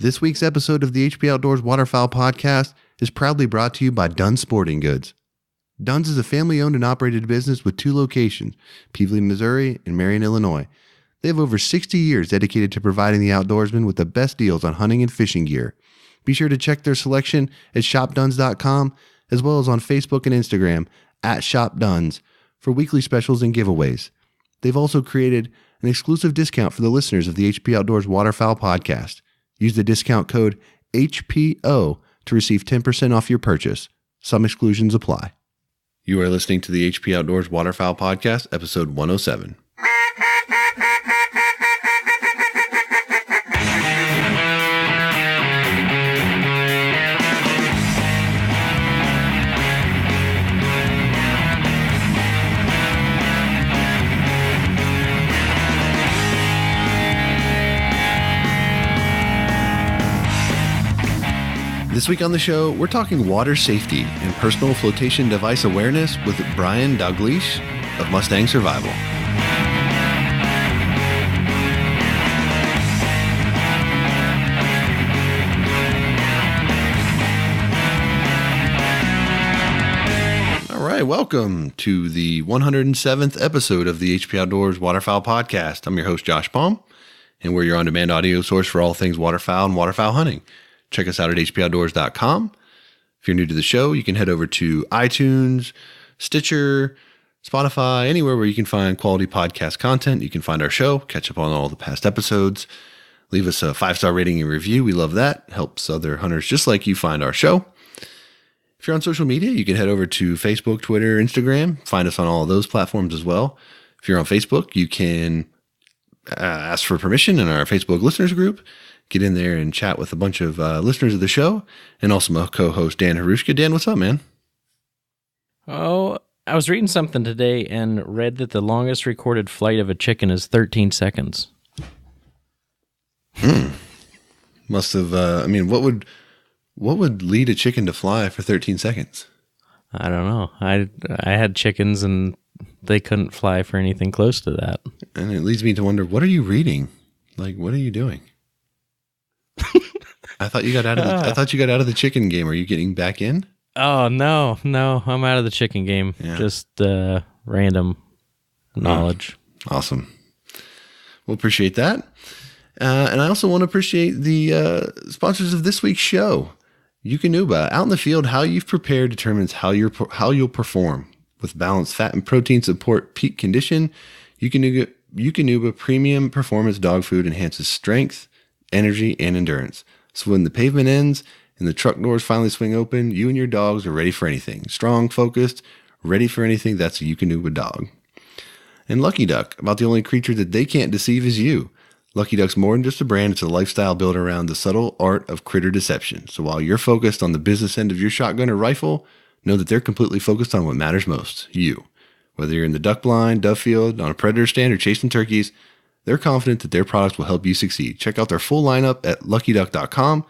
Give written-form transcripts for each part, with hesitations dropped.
This week's episode of the HP Outdoors Waterfowl Podcast is proudly brought to you by Dunn's Sporting Goods. Dunn's is a family-owned and operated business with 2 locations, Peevely, Missouri and Marion, Illinois. They have over 60 years dedicated to providing the outdoorsman with the best deals on hunting and fishing gear. Be sure to check their selection at shopduns.com as well as on Facebook and Instagram at ShopDuns for weekly specials and giveaways. They've also created an exclusive discount for the listeners of the HP Outdoors Waterfowl Podcast. Use the discount code HPO to receive 10% off your purchase. Some exclusions apply. You are listening to the HP Outdoors Waterfowl Podcast, episode 107. This week on the show, we're talking water safety and personal flotation device awareness with Brian Dalgliesh of Mustang Survival. All right, welcome to the 107th episode of the HP Outdoors Waterfowl Podcast. I'm your host, Josh Palm, and we're your on-demand audio source for all things waterfowl and waterfowl hunting. Check us out at hpoutdoors.com. If you're new to the show, you can head over to iTunes, Stitcher, Spotify, anywhere where you can find quality podcast content. You can find our show, catch up on all the past episodes, leave us a 5-star rating and review. We love that. Helps other hunters just like you find our show. If you're on social media, you can head over to Facebook, Twitter, Instagram. Find us on all of those platforms as well. If you're on Facebook, you can ask for permission in our Facebook listeners group. Get in there and chat with a bunch of listeners of the show, and also my co-host, Dan Harushka. Dan, what's up, man? Oh, I was reading something today and read that the longest recorded flight of a chicken is 13 seconds. Must have, what would lead a chicken to fly for 13 seconds? I don't know. I had chickens and they couldn't fly for anything close to that. And it leads me to wonder, what are you reading? Like, what are you doing? I thought you got out of the chicken game. Are you getting back in? Oh, no, I'm out of the chicken game. Yeah. Just random knowledge. Awesome. We'll appreciate that. And I also want to appreciate the sponsors of this week's show. Eukanuba. Out in the field, how you've prepared determines how you'll perform. With balanced fat and protein support peak condition, Eukanuba premium performance dog food enhances strength, energy, and endurance. So when the pavement ends and the truck doors finally swing open, you and your dogs are ready for anything. Strong, focused, ready for anything. That's a Eukanuba dog. And Lucky Duck, about the only creature that they can't deceive is you. Lucky Duck's more than just a brand. It's a lifestyle built around the subtle art of critter deception. So while you're focused on the business end of your shotgun or rifle, know that they're completely focused on what matters most, you. Whether you're in the duck blind, dove field, on a predator stand, or chasing turkeys, they're confident that their products will help you succeed. Check out their full lineup at luckyduck.com.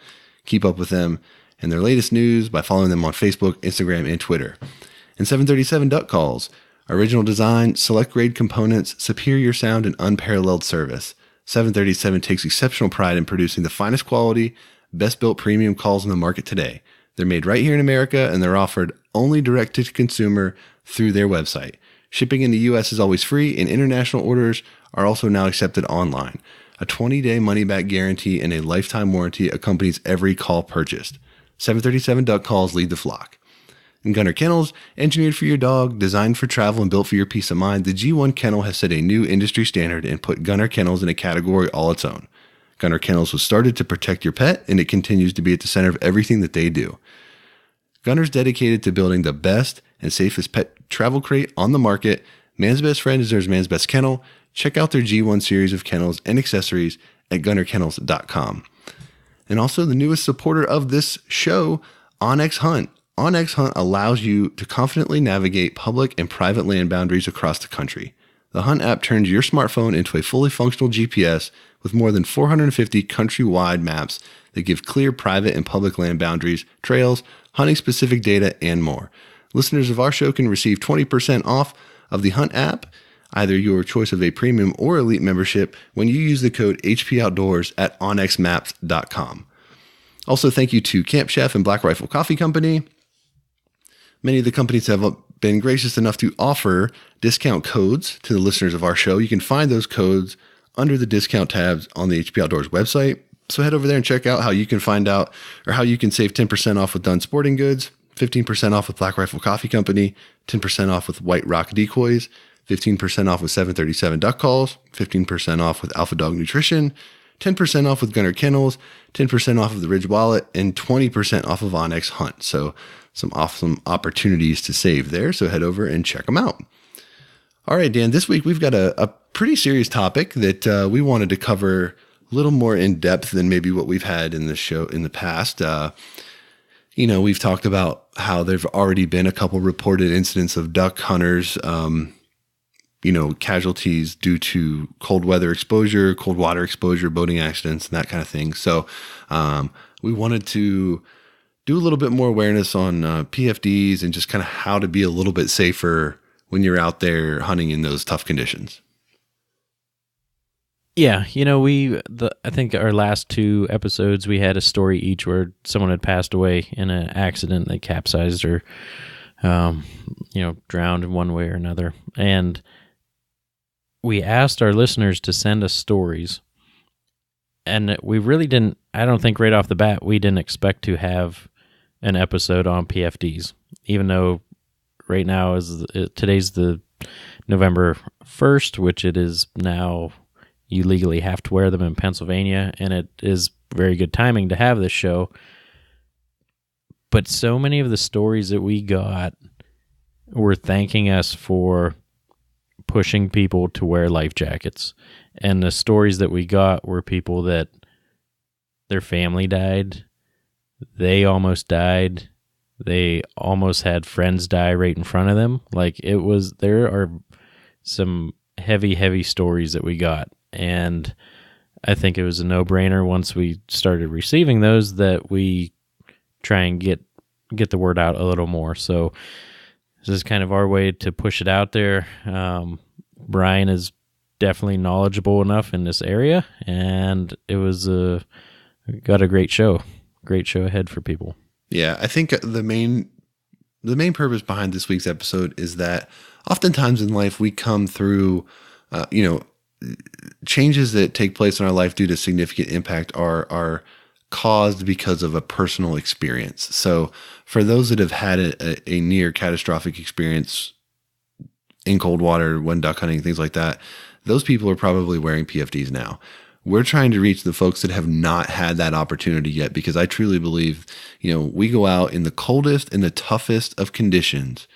Keep up with them and their latest news by following them on Facebook, Instagram, and Twitter. And 737 Duck Calls. Original design, select grade components, superior sound, and unparalleled service. 737 takes exceptional pride in producing the finest quality, best built premium calls in the market today. They're made right here in America, and they're offered only direct to consumer through their website. Shipping in the U.S. is always free, and international orders are also now accepted online. A 20-day money-back guarantee and a lifetime warranty accompanies every call purchased. 737 Duck Calls lead the flock. And Gunner Kennels, engineered for your dog, designed for travel, and built for your peace of mind, the G1 Kennel has set a new industry standard and put Gunner Kennels in a category all its own. Gunner Kennels was started to protect your pet, and it continues to be at the center of everything that they do. Gunner's dedicated to building the best and safest pet travel crate on the market. Man's best friend is there's man's best kennel. Check out their G1 series of kennels and accessories at gunnerkennels.com. And also the newest supporter of this show, OnX Hunt. OnX Hunt allows you to confidently navigate public and private land boundaries across the country. The Hunt app turns your smartphone into a fully functional GPS with more than 450 countrywide maps that give clear private and public land boundaries, trails, hunting-specific data, and more. Listeners of our show can receive 20% off of the Hunt app, either your choice of a premium or elite membership, when you use the code HP Outdoors at onxmaps.com. Also, thank you to Camp Chef and Black Rifle Coffee Company. Many of the companies have been gracious enough to offer discount codes to the listeners of our show. You can find those codes under the discount tabs on the HP Outdoors website. So head over there and check out how you can find out or how you can save 10% off with Dunn Sporting Goods, 15% off with Black Rifle Coffee Company, 10% off with White Rock Decoys, 15% off with 737 Duck Calls, 15% off with Alpha Dog Nutrition, 10% off with Gunner Kennels, 10% off of the Ridge Wallet, and 20% off of Onyx Hunt. So some awesome opportunities to save there. So head over and check them out. All right, Dan, this week we've got a pretty serious topic that we wanted to cover a little more in depth than maybe what we've had in the show in the past. We've talked about how there've already been a couple reported incidents of duck hunters, casualties due to cold weather exposure, cold water exposure, boating accidents, and that kind of thing. So we wanted to do a little bit more awareness on PFDs and just kind of how to be a little bit safer when you're out there hunting in those tough conditions. Yeah, I think our last 2 episodes, we had a story each where someone had passed away in an accident that capsized or, drowned in one way or another. And we asked our listeners to send us stories. And we really didn't, I don't think right off the bat, we didn't expect to have an episode on PFDs, even though right now today's the November 1st, which it is now. You legally have to wear them in Pennsylvania, and it is very good timing to have this show. But so many of the stories that we got were thanking us for pushing people to wear life jackets. And the stories that we got were people that their family died, they almost died, they almost had friends die right in front of them. There are some heavy stories that we got. And I think it was a no-brainer once we started receiving those that we try and get the word out a little more. So this is kind of our way to push it out there. Brian is definitely knowledgeable enough in this area, and it was got a great show ahead for people. Yeah, I think the main purpose behind this week's episode is that oftentimes in life we come through, changes that take place in our life due to significant impact are caused because of a personal experience. So for those that have had a near catastrophic experience in cold water, when duck hunting, things like that, those people are probably wearing PFDs now. We're trying to reach the folks that have not had that opportunity yet, because I truly believe, we go out in the coldest and the toughest of conditions,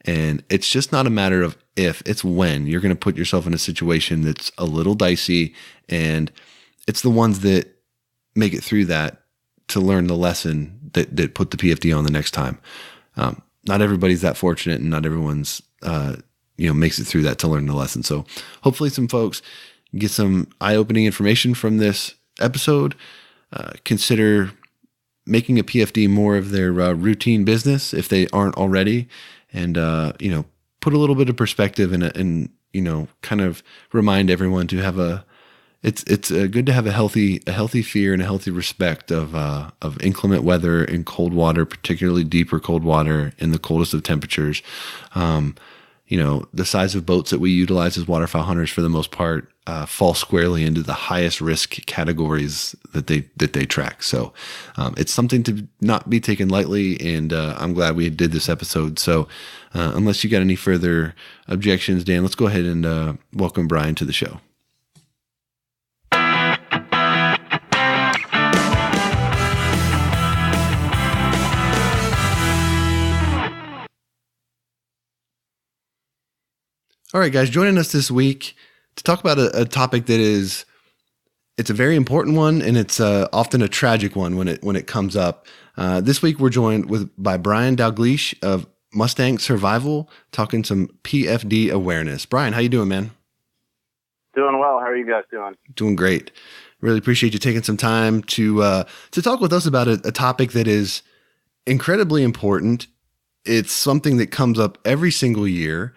and it's just not a matter of if, it's when you're going to put yourself in a situation that's a little dicey, and it's the ones that make it through that to learn the lesson that put the PFD on the next time. Not everybody's that fortunate, and not everyone's, makes it through that to learn the lesson. So hopefully some folks get some eye-opening information from this episode. Consider making a PFD more of their routine business if they aren't already, and put a little bit of perspective and kind of remind everyone to have it's good to have a healthy fear and a healthy respect of inclement weather and cold water, particularly deeper cold water in the coldest of temperatures. The size of boats that we utilize as waterfowl hunters, for the most part, fall squarely into the highest risk categories that they track. So it's something to not be taken lightly, and I'm glad we did this episode. So unless you got any further objections, Dan, let's go ahead and welcome Brian to the show. All right, guys, joining us this week to talk about a topic that it's a very important one, and it's often a tragic one when it comes up. This week we're joined by Brian Dalgliesh of Mustang Survival, talking some PFD awareness. Brian, how you doing, man? Doing well. How are you guys doing? Doing great. Really appreciate you taking some time to talk with us about a topic that is incredibly important. It's something that comes up every single year.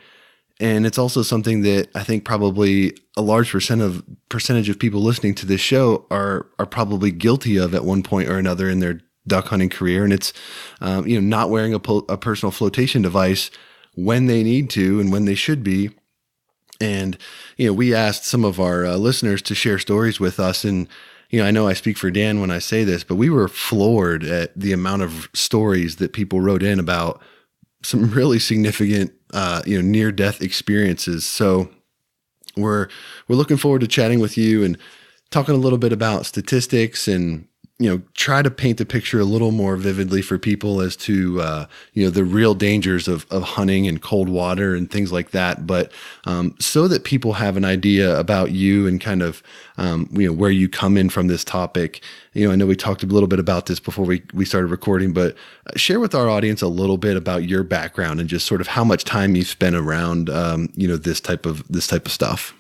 And it's also something that I think probably a large percentage of people listening to this show are probably guilty of at one point or another in their duck hunting career. And it's, not wearing a personal flotation device when they need to and when they should be. And, we asked some of our listeners to share stories with us. And, I know I speak for Dan when I say this, but we were floored at the amount of stories that people wrote in about some really significant, near-death experiences. So we're looking forward to chatting with you and talking a little bit about statistics and, try to paint the picture a little more vividly for people as to, the real dangers of hunting and cold water and things like that. But so that people have an idea about you and kind of, where you come in from this topic. I know we talked a little bit about this before we started recording, but share with our audience a little bit about your background and just sort of how much time you've spent around, this type of stuff.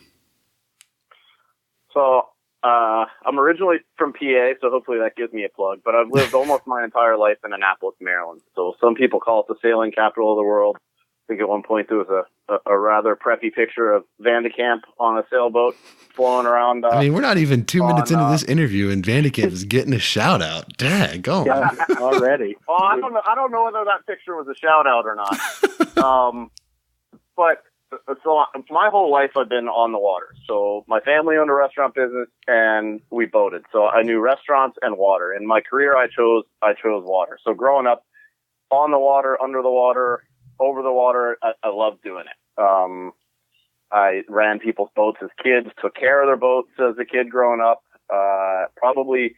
So, I'm originally from PA, so hopefully that gives me a plug, but I've lived almost my entire life in Annapolis, Maryland. So some people call it the sailing capital of the world. I think at one point there was a rather preppy picture of Van de Kamp on a sailboat flowing around. We're not even 2 minutes into this interview and Van de Kamp is getting a shout out. Dang, go on. Yeah, already. Well, I don't know whether that picture was a shout out or not. But so my whole life I've been on the water. So my family owned a restaurant business and we boated. So I knew restaurants and water. In my career, I chose water. So growing up on the water, under the water, over the water, I loved doing it. I ran people's boats as kids, took care of their boats as a kid growing up. Probably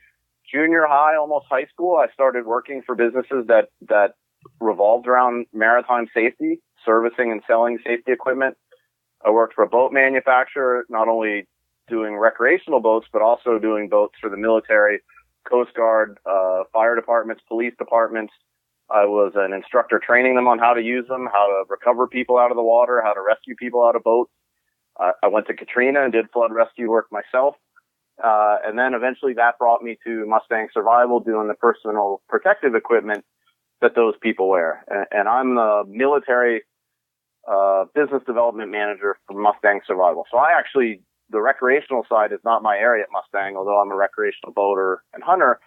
junior high, almost high school, I started working for businesses that revolved around maritime safety, servicing and selling safety equipment. I worked for a boat manufacturer, not only doing recreational boats, but also doing boats for the military, Coast Guard, fire departments, police departments. I was an instructor training them on how to use them, how to recover people out of the water, how to rescue people out of boats. I went to Katrina and did flood rescue work myself. And then eventually that brought me to Mustang Survival, doing the personal protective equipment that those people wear. And I'm the military business development manager for Mustang Survival. So the recreational side is not my area at Mustang, although I'm a recreational boater and hunter.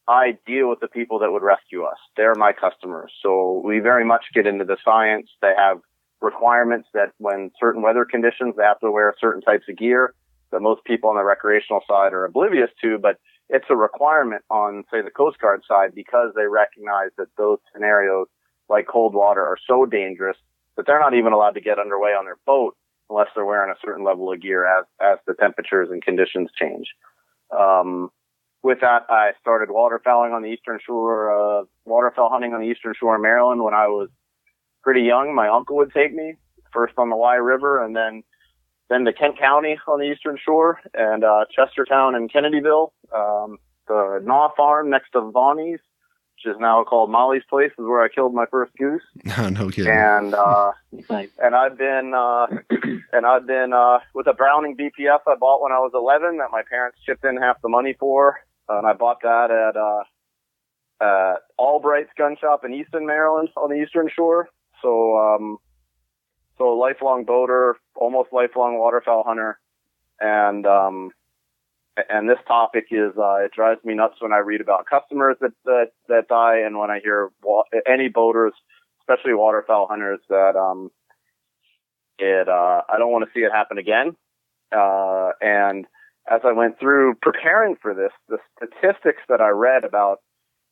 I deal with the people that would rescue us. They're my customers. So we very much get into the science. They have requirements that when certain weather conditions, they have to wear certain types of gear that most people on the recreational side are oblivious to, but it's a requirement on, say, the Coast Guard side because they recognize that those scenarios like cold water are so dangerous that they're not even allowed to get underway on their boat unless they're wearing a certain level of gear as the temperatures and conditions change. With that, I started waterfowling on the Eastern Shore, waterfowl hunting on the Eastern Shore of Maryland when I was pretty young. My uncle would take me first on the Wye River and then to Kent County on the Eastern Shore and Chestertown and Kennedyville. The Gnaw Farm next to Vaughnies, which is now called Molly's Place, is where I killed my first goose. No kidding. And I've been with a Browning BPF I bought when I was 11 that my parents chipped in half the money for. And I bought that at Albright's Gun Shop in Easton, Maryland on the Eastern Shore. So lifelong boater, almost lifelong waterfowl hunter. And this topic is, it drives me nuts when I read about customers that die and when I hear any boaters, especially waterfowl hunters, that, I don't want to see it happen again. And as I went through preparing for this, the statistics that I read about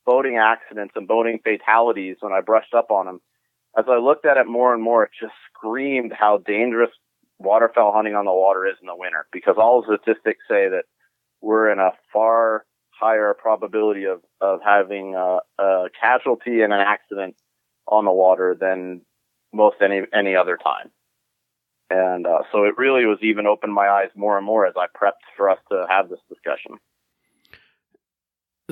boating accidents and boating fatalities when I brushed up on them, as I looked at it more and more, it just screamed how dangerous waterfowl hunting on the water is in the winter, because all the statistics say that we're in a far higher probability of having a casualty and an accident on the water than most any other time. And so it really was even opened my eyes more and more as I prepped for us to have this discussion.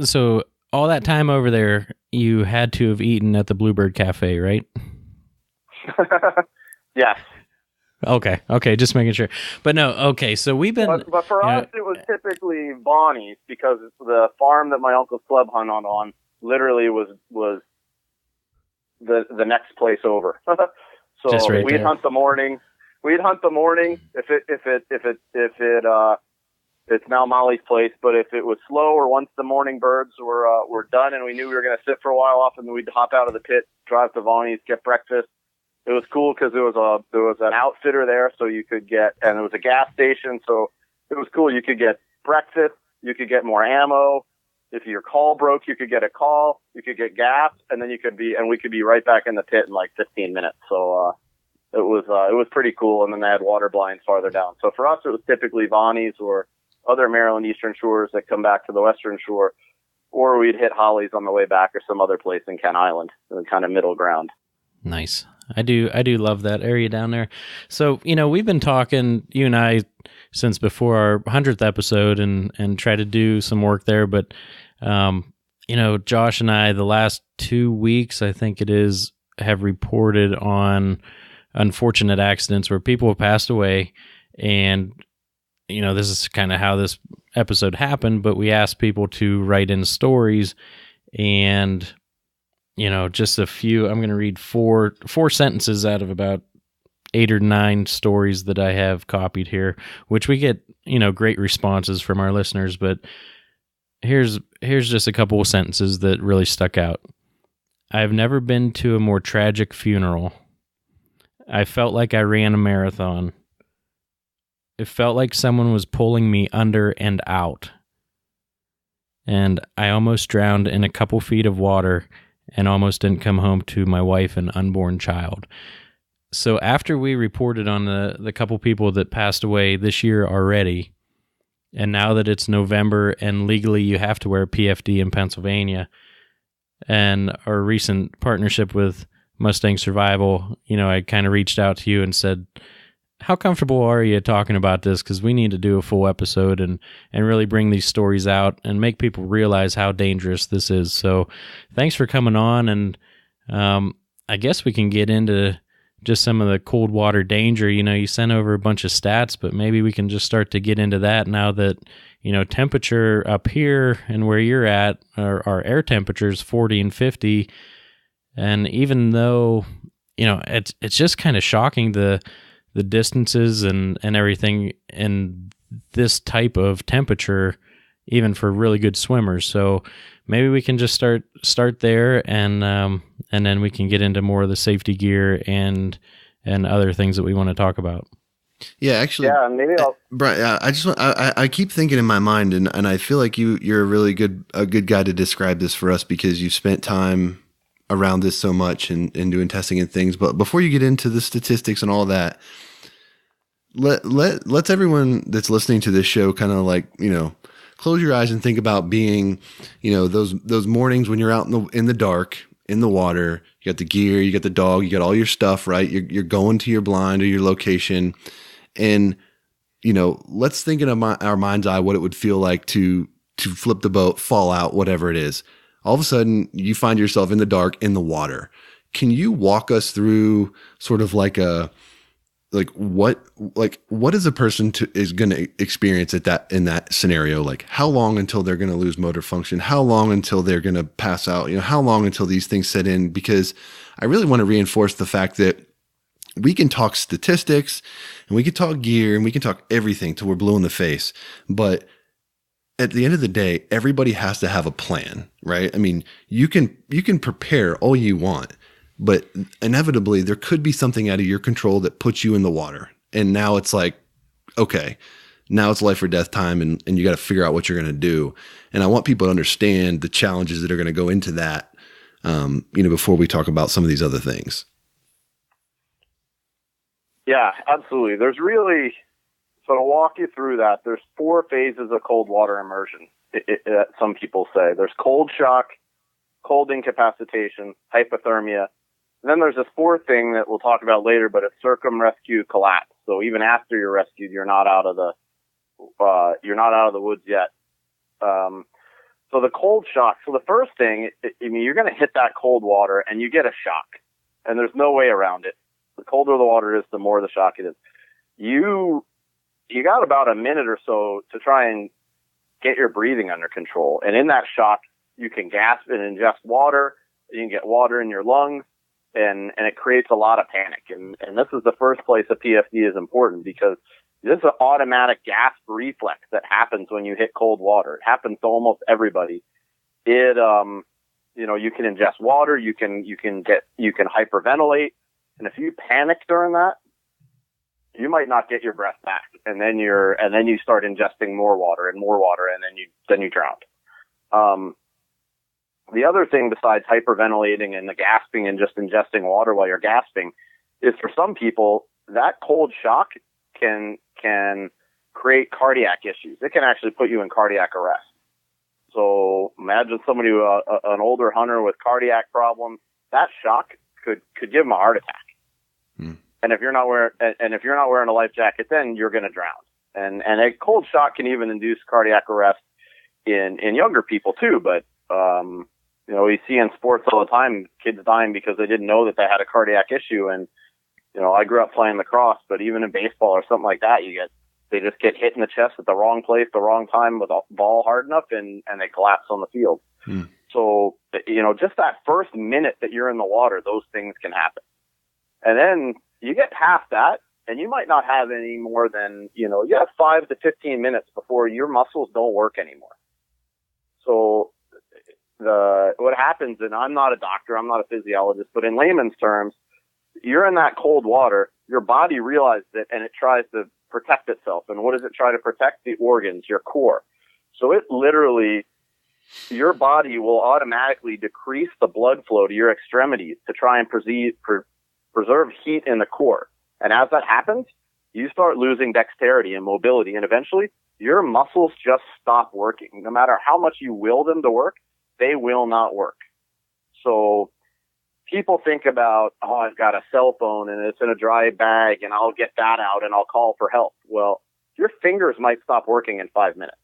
So all that time over there, you had to have eaten at the Bluebird Cafe, right? Yes. Okay, just making sure. But no, okay, so we've been... But for us, it was typically Bonnie's, because the farm that my uncle club hunted on literally was the next place over. So right we'd there. hunt the morning, we'd hunt the morning it's now Molly's place, but if it was slow or once the morning birds were done and we knew we were going to sit for a while off, and we'd hop out of the pit, drive to Vonnie's, get breakfast. It was cool because there was an outfitter there, so you could get, and it was a gas station, so it was cool. You could get breakfast, you could get more ammo. If your call broke, you could get a call, you could get gas, and then we could be right back in the pit in like 15 minutes. So, it was pretty cool. And then they had water blinds farther down. So for us, it was typically Vonnie's or other Maryland Eastern Shores that come back to the Western Shore, or we'd hit Holly's on the way back or some other place in Kent Island, the kind of middle ground. Nice. I do love that area down there. So, we've been talking, you and I, since before our 100th episode and try to do some work there. But, Josh and I, the last 2 weeks, I think it is, have reported on unfortunate accidents where people have passed away. And, this is kind of how this episode happened, but we asked people to write in stories, and, just a few. I'm going to read four sentences out of about 8 or 9 stories that I have copied here, which we get, great responses from our listeners. But here's just a couple of sentences that really stuck out. I've never been to a more tragic funeral. I felt like I ran a marathon. It felt like someone was pulling me under and out. And I almost drowned in a couple feet of water and almost didn't come home to my wife and unborn child. So after we reported on the couple people that passed away this year already, and now that it's November and legally you have to wear PFD in Pennsylvania, and our recent partnership with Mustang Survival, I kind of reached out to you and said, how comfortable are you talking about this? Because we need to do a full episode and really bring these stories out and make people realize how dangerous this is. So thanks for coming on. And I guess we can get into just some of the cold water danger. You sent over a bunch of stats, but maybe we can just start to get into that now that, temperature up here and where you're at, our air temperatures 40 and 50. And even though, it's just kind of shocking the distances and everything in this type of temperature, even for really good swimmers. So maybe we can just start there, and then we can get into more of the safety gear and other things that we want to talk about. Yeah, actually. Yeah, maybe I'll. Brian, I keep thinking in my mind, and I feel like you're a really good guy to describe this for us, because you've spent time around this so much and doing testing and things. But before you get into the statistics and all that, let's everyone that's listening to this show kind of like, close your eyes and think about being, those mornings when you're out in the dark, in the water. You got the gear, you got the dog, you got all your stuff, right? You're going to your blind or your location, and let's think in our mind's eye what it would feel like to flip the boat, fall out, whatever it is. All of a sudden, you find yourself in the dark, in the water. Can you walk us through sort of what is a person is going to experience in that scenario? Like, how long until they're going to lose motor function? How long until they're going to pass out? How long until these things set in? Because I really want to reinforce the fact that we can talk statistics and we can talk gear and we can talk everything till we're blue in the face. But at the end of the day, everybody has to have a plan, right? I mean, you can prepare all you want, but inevitably there could be something out of your control that puts you in the water. And now it's like, okay, now it's life or death time, and you got to figure out what you're going to do. And I want people to understand the challenges that are going to go into that, before we talk about some of these other things. Yeah, absolutely. So to walk you through that, there's 4 phases of cold water immersion. Some people say there's cold shock, cold incapacitation, hypothermia. And then there's this 4th thing that we'll talk about later, but it's circumrescue collapse. So even after you're rescued, you're not out of the woods yet. So the cold shock. So the first thing, you're going to hit that cold water and you get a shock, and there's no way around it. The colder the water is, the more the shock it is. You got about a minute or so to try and get your breathing under control. And in that shock, you can gasp and ingest water. You can get water in your lungs. and it creates a lot of panic. And this is the first place a PFD is important, because this is an automatic gasp reflex that happens when you hit cold water. It happens to almost everybody. It, you know, you can ingest water, you can hyperventilate. And if you panic during that, you might not get your breath back. And then you start ingesting more water, and then you drown. The other thing besides hyperventilating and the gasping and just ingesting water while you're gasping is, for some people, that cold shock can create cardiac issues. It can actually put you in cardiac arrest. So imagine somebody, an older hunter with cardiac problems, that shock could give them a heart attack. And if you're not wearing a life jacket, then you're going to drown. And a cold shock can even induce cardiac arrest in younger people too. But, you know, we see in sports all the time, kids dying because they didn't know that they had a cardiac issue. And, you know, I grew up playing lacrosse, but even in baseball or something like that, they just get hit in the chest at the wrong place, the wrong time with a ball hard enough, and they collapse on the field. So, you know, just that first minute that you're in the water, those things can happen. And then you get past that, and you might not have any more than, you know, you have 5 to 15 minutes before your muscles don't work anymore. So what happens, and I'm not a doctor, I'm not a physiologist, but in layman's terms, you're in that cold water, your body realizes it, and it tries to protect itself. And what does it try to protect? The organs, your core. So it literally, your body will automatically decrease the blood flow to your extremities to try and preserve heat in the core. And as that happens, you start losing dexterity and mobility, and eventually your muscles just stop working. No matter how much you will them to work, they will not work. So people think about, oh, I've got a cell phone and it's in a dry bag and I'll get that out and I'll call for help. Well, your fingers might stop working in 5 minutes.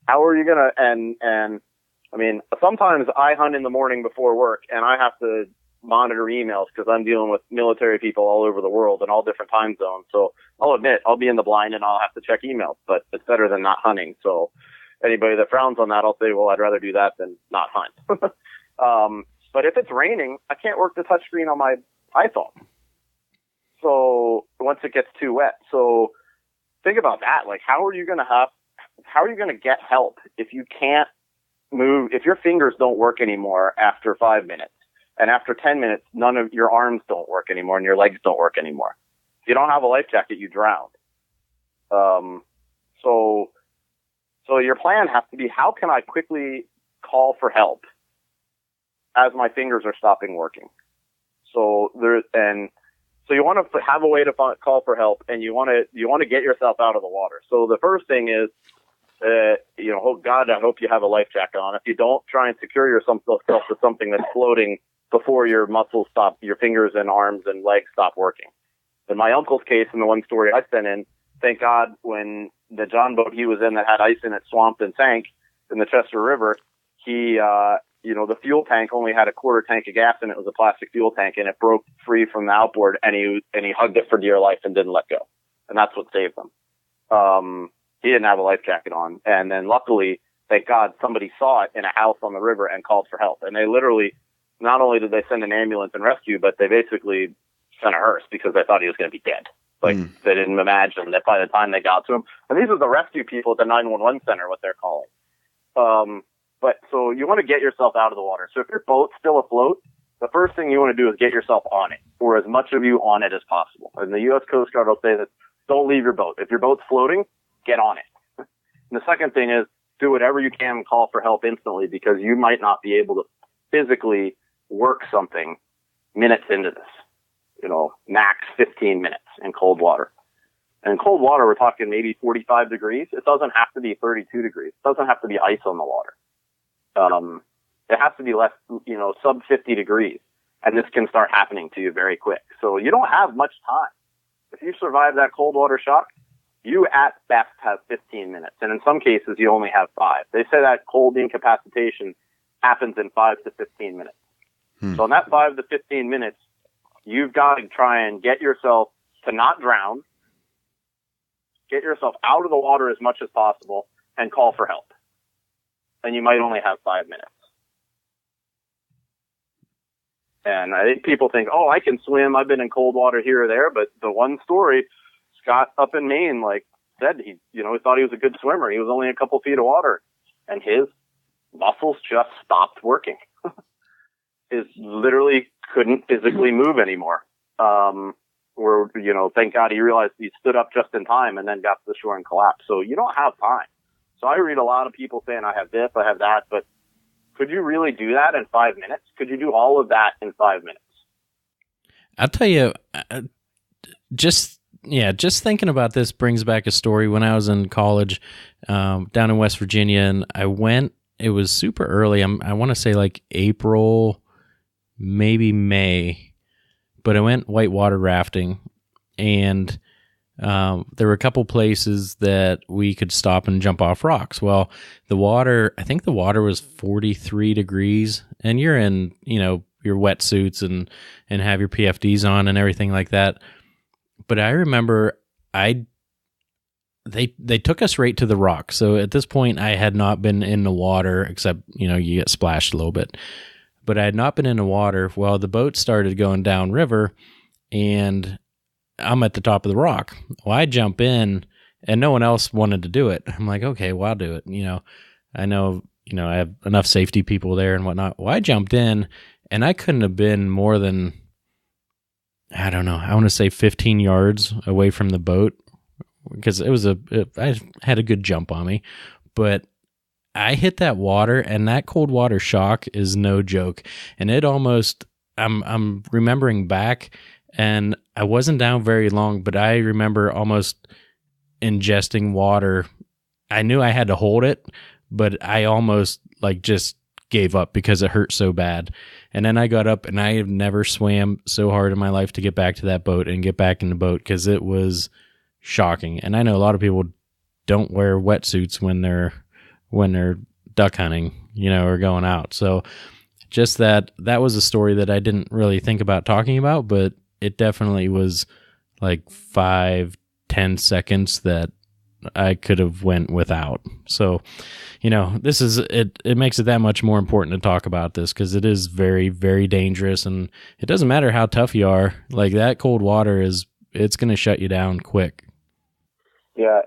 How are you going to, and I mean, sometimes I hunt in the morning before work and I have to monitor emails because I'm dealing with military people all over the world in all different time zones. So I'll admit I'll be in the blind and I'll have to check emails, but it's better than not hunting. So anybody that frowns on that, I'll say, well, I'd rather do that than not hunt. But if it's raining, I can't work the touchscreen on my iPhone. So once it gets too wet. So think about that. Like, how are you going to get help if you can't move, if your fingers don't work anymore after 5 minutes? And after 10 minutes, none of your arms don't work anymore and your legs don't work anymore. If you don't have a life jacket, you drown. So your plan has to be, how can I quickly call for help as my fingers are stopping working? So you want to have a way to call for help, and you want to get yourself out of the water. So the first thing is, oh God, I hope you have a life jacket on. If you don't, try and secure yourself to something that's floating before your muscles stop, your fingers and arms and legs stop working. In my uncle's case, in the one story I sent in, thank God, when the John boat he was in that had ice in it swamped and sank in the Chester River, he, the fuel tank only had a quarter tank of gas in it. It was a plastic fuel tank, and it broke free from the outboard, and he hugged it for dear life and didn't let go. And that's what saved him. He didn't have a life jacket on. And then luckily, thank God, somebody saw it in a house on the river and called for help. And they literally, not only did they send an ambulance and rescue, but they basically sent a hearse because they thought he was going to be dead. Like, they didn't imagine that by the time they got to him. And these are the rescue people at the 911 center, what they're calling. But so you want to get yourself out of the water. So if your boat's still afloat, the first thing you want to do is get yourself on it, or as much of you on it as possible. And the U.S. Coast Guard will say that don't leave your boat. If your boat's floating, get on it. And the second thing is do whatever you can and call for help instantly, because you might not be able to physically work something minutes into this. Max 15 minutes in cold water. And in cold water, we're talking maybe 45 degrees. It doesn't have to be 32 degrees. It doesn't have to be ice on the water. It has to be less, sub 50 degrees. And this can start happening to you very quick. So you don't have much time. If you survive that cold water shock, you at best have 15 minutes. And in some cases, you only have 5. They say that cold incapacitation happens in 5 to 15 minutes. So in that 5 to 15 minutes, you've got to try and get yourself to not drown, get yourself out of the water as much as possible, and call for help. And you might only have 5 minutes. And I think people think, oh, I can swim. I've been in cold water here or there. But the one story, Scott up in Maine, like said, he thought he was a good swimmer. He was only a couple feet of water, and his muscles just stopped working. His literally couldn't physically move anymore. Thank God he realized he stood up just in time and then got to the shore and collapsed. So you don't have time. So I read a lot of people saying, I have this, I have that, but could you really do that in 5 minutes? Could you do all of that in 5 minutes? I'll tell you, just thinking about this brings back a story. When I was in college down in West Virginia, and I went, it was super early. I want to say like April, maybe May, but I went whitewater rafting, and there were a couple places that we could stop and jump off rocks. Well, I think the water was 43 degrees, and you're in, your wetsuits and have your PFDs on and everything like that. But I remember they took us right to the rock. So at this point I had not been in the water, except, you get splashed a little bit, but I had not been in the water. Well, the boat started going down river, and I'm at the top of the rock. Well, I jump in, and no one else wanted to do it. I'm like, okay, well, I'll do it. I know, I have enough safety people there and whatnot. Well, I jumped in, and I couldn't have been more than, I don't know, I want to say 15 yards away from the boat, because I had a good jump on me, but I hit that water, and that cold water shock is no joke. And it almost, I'm remembering back, and I wasn't down very long, but I remember almost ingesting water. I knew I had to hold it, but I almost just gave up because it hurt so bad. And then I got up, and I have never swam so hard in my life to get back to that boat and get back in the boat, because it was shocking. And I know a lot of people don't wear wetsuits when they're duck hunting, or going out. So just that was a story that I didn't really think about talking about, but it definitely was like 5-10 seconds that I could have went without. So, this is it. It makes it that much more important to talk about this, because it is very, very dangerous, and it doesn't matter how tough you are. Like, that cold water it's going to shut you down quick. Yeah.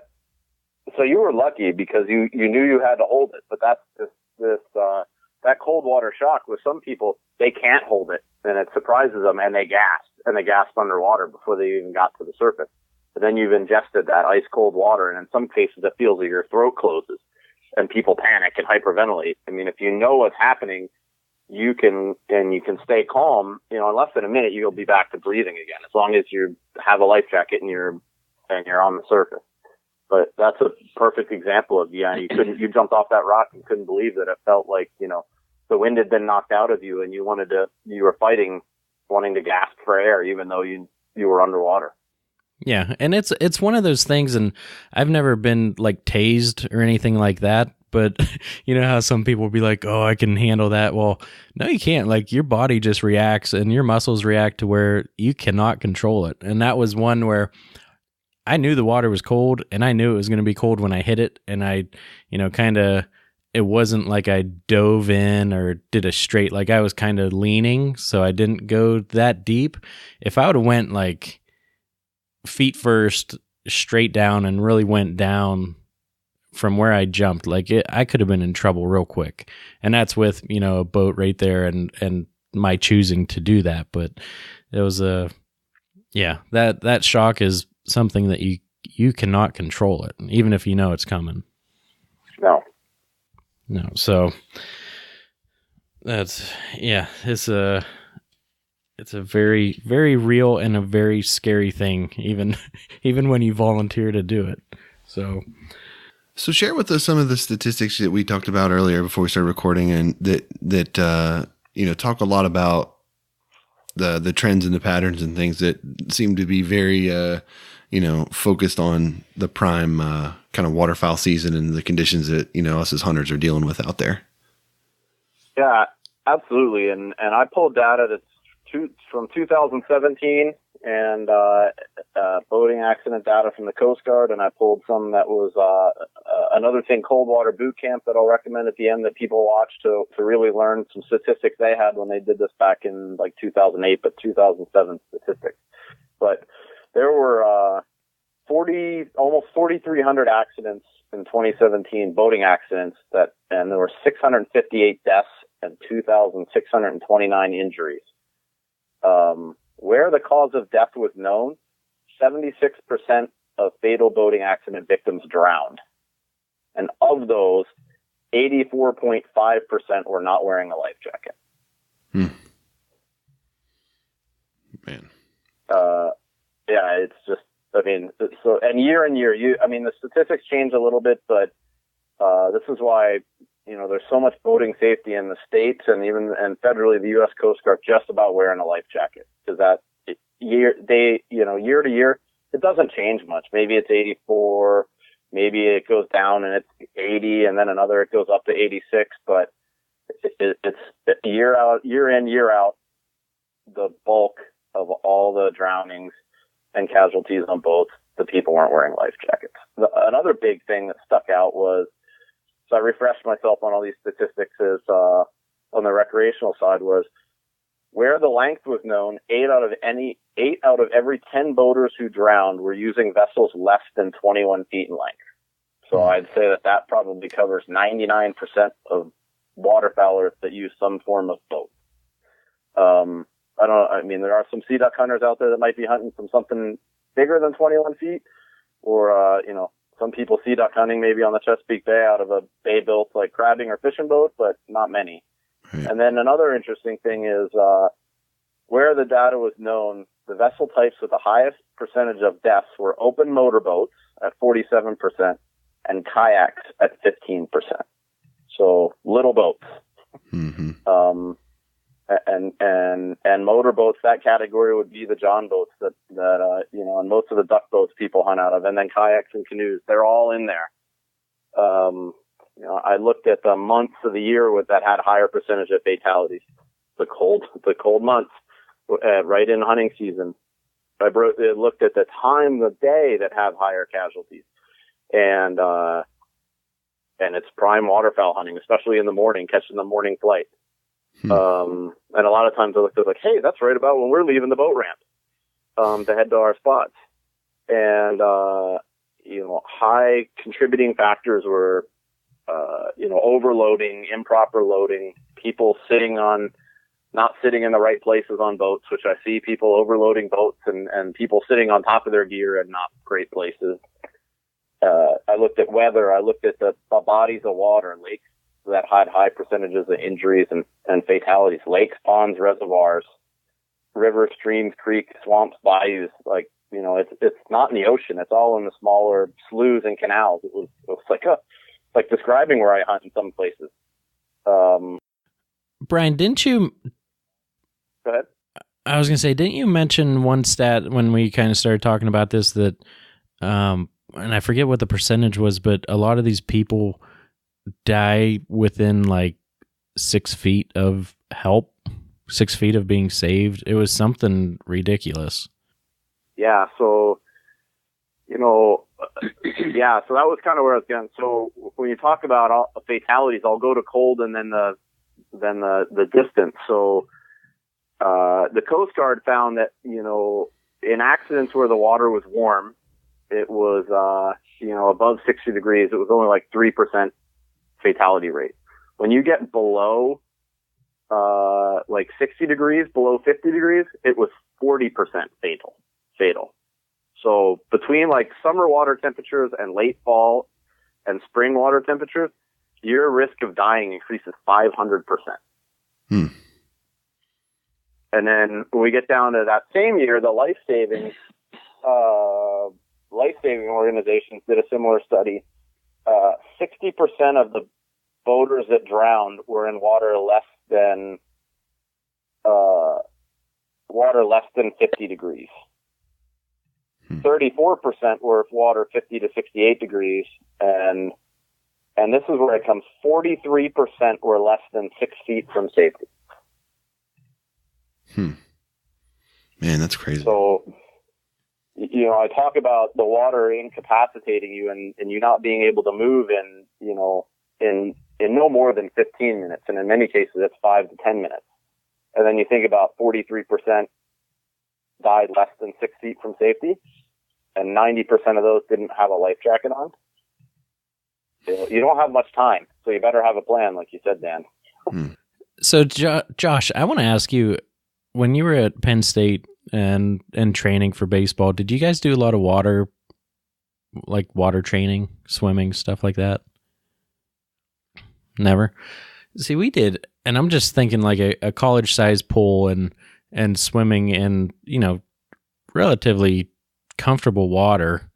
So you were lucky because you knew you had to hold it, but that's that cold water shock with some people, they can't hold it, and it surprises them, and they gasped underwater before they even got to the surface. But then you've ingested that ice cold water, and in some cases it feels like your throat closes, and people panic and hyperventilate. I mean, if you know what's happening, you can stay calm. In less than a minute you'll be back to breathing again, as long as you have a life jacket and you're on the surface. But that's a perfect example of, you jumped off that rock and couldn't believe that it felt like, the wind had been knocked out of you, and you were fighting, wanting to gasp for air, even though you were underwater. Yeah. And it's one of those things, and I've never been tased or anything like that, but you know how some people will be like, oh, I can handle that. Well, no, you can't. Your body just reacts, and your muscles react to where you cannot control it. And that was one where I knew the water was cold, and I knew it was going to be cold when I hit it. And I, it wasn't like I dove in or did a straight, I was kind of leaning, so I didn't go that deep. If I would have went feet first straight down and really went down from where I jumped, I could have been in trouble real quick. And that's with, a boat right there and my choosing to do that. But it was that shock is something that you cannot control it, even if you know it's coming. No. So it's a very, very real and a very scary thing, even when you volunteer to do it. So share with us some of the statistics that we talked about earlier before we started recording, and that talk a lot about the trends and the patterns and things that seem to be very focused on the prime kind of waterfowl season and the conditions that us as hunters are dealing with out there. Yeah, absolutely. And I pulled data that's from 2017 and boating accident data from the Coast Guard, and I pulled some that was another thing, cold water boot camp, that I'll recommend at the end that people watch to really learn some statistics they had when they did this back in like 2008, but 2007 statistics. But there were almost 4,300 accidents in 2017, boating accidents, and there were 658 deaths and 2,629 injuries. Where the cause of death was known, 76% of fatal boating accident victims drowned. And of those, 84.5% were not wearing a life jacket. Man. Yeah, it's just, I mean, so, and year and year, the statistics change a little bit, but this is why, there's so much boating safety in the States and federally, the U.S. Coast Guard just about wearing a life jacket. Because year to year, it doesn't change much. Maybe it's 84, maybe it goes down and it's 80, and then it goes up to 86, but it's year in, year out, the bulk of all the drownings and casualties on boats, the people weren't wearing life jackets. Another big thing that stuck out was, so I refreshed myself on all these statistics, is on the recreational side, was where the length was known, 8 out of every 10 boaters who drowned were using vessels less than 21 feet in length. So I'd say that probably covers 99% of waterfowlers that use some form of boat. There are some sea duck hunters out there that might be hunting from something bigger than 21 feet, or, some people sea duck hunting maybe on the Chesapeake Bay out of a bay built like crabbing or fishing boat, but not many. Right. And then another interesting thing is, where the data was known, the vessel types with the highest percentage of deaths were open motorboats at 47% and kayaks at 15%. So little boats. Mm-hmm. And motorboats, that category would be the John boats that and most of the duck boats people hunt out of, and then kayaks and canoes, they're all in there. I looked at the months of the year that had higher percentage of fatalities. The cold months, right in hunting season. I looked at the time of day that have higher casualties, and it's prime waterfowl hunting, especially in the morning, catching the morning flight. And a lot of times I looked at hey, that's right about when we're leaving the boat ramp, to head to our spots. And, high contributing factors were, overloading, improper loading, people not sitting in the right places on boats, which I see people overloading boats and people sitting on top of their gear in not great places. I looked at weather. I looked at the bodies of water, lakes that had high percentages of injuries and fatalities, lakes, ponds, reservoirs, rivers, streams, creeks, swamps, bayous. It's not in the ocean. It's all in the smaller sloughs and canals. It was like describing where I hunt in some places. Brian, didn't you? Go ahead. I was going to say, didn't you mention one stat when we kind of started talking about this that, and I forget what the percentage was, but a lot of these people die within 6 feet of help, 6 feet of being saved. It was something ridiculous. Yeah. So, so that was kind of where I was going. So when you talk about all fatalities, I'll go to cold and then the distance. So, the Coast Guard found that, in accidents where the water was warm, it was, above 60 degrees, it was only 3% fatality rate. When you get below 60 degrees, below 50 degrees, it was 40% fatal. So between summer water temperatures and late fall and spring water temperatures, your risk of dying increases 500%. And then when we get down to that same year, the life-saving organizations did a similar study. 60% of the boaters that drowned were in water less than 50 degrees. 34% were water 50 to 68 degrees, and this is where it comes. 43% were less than 6 feet from safety. Man, that's crazy. So, you know, I talk about the water incapacitating you and you not being able to move in, you know, in no more than 15 minutes. And in many cases, it's 5 to 10 minutes. And then you think about 43% died less than 6 feet from safety, and 90% of those didn't have a life jacket on. You don't have much time, so you better have a plan, like you said, Dan. So, Josh, I want to ask you, when you were at Penn State and training for baseball, did you guys do a lot of water training, swimming, stuff like that? Never? See, we did, and I'm just thinking like a college-sized pool and swimming in, you know, relatively comfortable water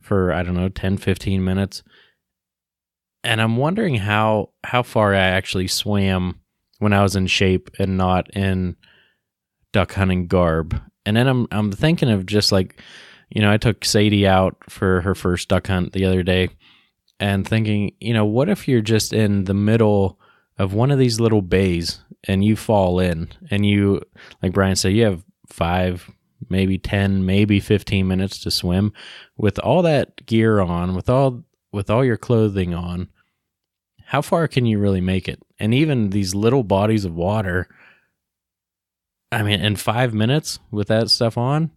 for, I don't know, 10, 15 minutes. And I'm wondering how far I actually swam when I was in shape and not in duck hunting garb. And then I'm thinking of just like, you know, I took Sadie out for her first duck hunt the other day and thinking, you know, what if you're just in the middle of one of these little bays and you fall in and you, like Brian said, you have 5, maybe 10, maybe 15 minutes to swim with all that gear on, with all your clothing on. How far can you really make it? And even these little bodies of water, I mean, in 5 minutes with that stuff on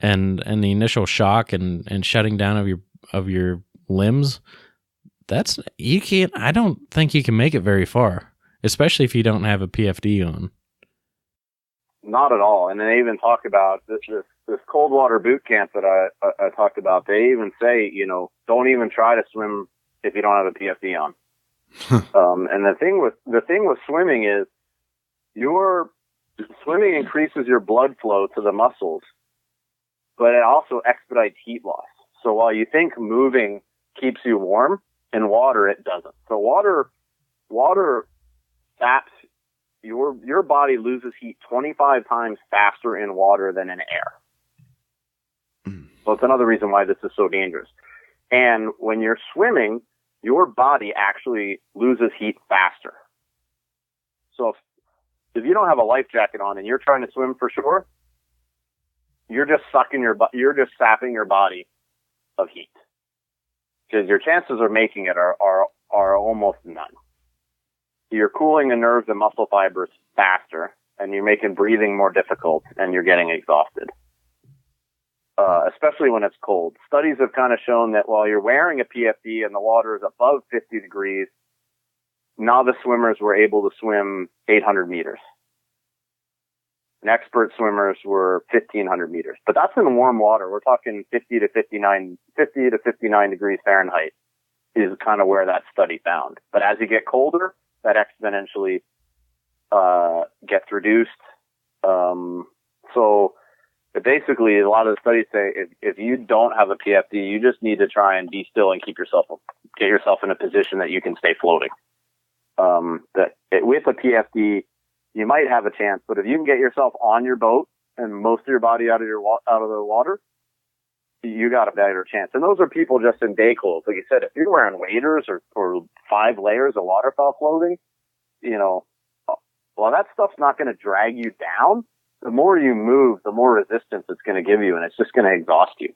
and the initial shock and shutting down of your limbs, I don't think you can make it very far, especially if you don't have a PFD on. Not at all. And they even talk about this cold water boot camp that I talked about. They even say, you know, don't even try to swim if you don't have a PFD on. And the thing with swimming is your swimming increases your blood flow to the muscles, but it also expedites heat loss. So while you think moving keeps you warm, in water it doesn't. So water saps your body loses heat 25 times faster in water than in air. So it's another reason why this is so dangerous. And when you're swimming, your body actually loses heat faster. So if you don't have a life jacket on and you're trying to swim for shore, you're just sapping your body of heat, because your chances of making it are almost none. You're cooling the nerves and muscle fibers faster, and you're making breathing more difficult, and you're getting exhausted. Especially when it's cold. Studies have kind of shown that while you're wearing a PFD and the water is above 50 degrees, novice swimmers were able to swim 800 meters. And expert swimmers were 1,500 meters. But that's in warm water. We're talking 50 to 59 degrees Fahrenheit is kind of where that study found. But as you get colder, that exponentially gets reduced. So basically, a lot of the studies say if you don't have a PFD, you just need to try and be still and get yourself in a position that you can stay floating. With a PFD, you might have a chance, but if you can get yourself on your boat and most of your body out of the water, you got a better chance. And those are people just in day clothes. Like you said, if you're wearing waders or 5 layers of waterfowl clothing, you know, well, that stuff's not going to drag you down. The more you move, the more resistance it's going to give you, and it's just going to exhaust you.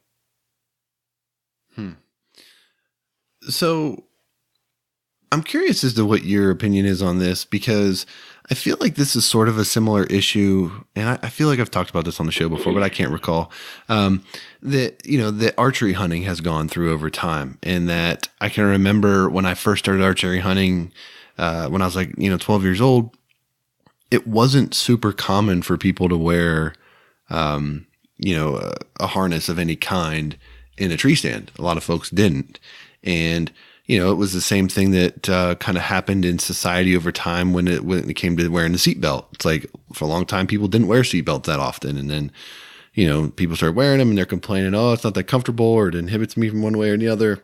So I'm curious as to what your opinion is on this, because I feel like this is sort of a similar issue, and I feel like I've talked about this on the show before, but I can't recall, that archery hunting has gone through over time, and that I can remember when I first started archery hunting, when I was 12 years old, it wasn't super common for people to wear, a harness of any kind in a tree stand. A lot of folks didn't. And, it was the same thing that kind of happened in society over time when it came to wearing the seatbelt. It's like for a long time, people didn't wear seatbelts that often. And then, people started wearing them and they're complaining, oh, it's not that comfortable, or it inhibits me from one way or the other.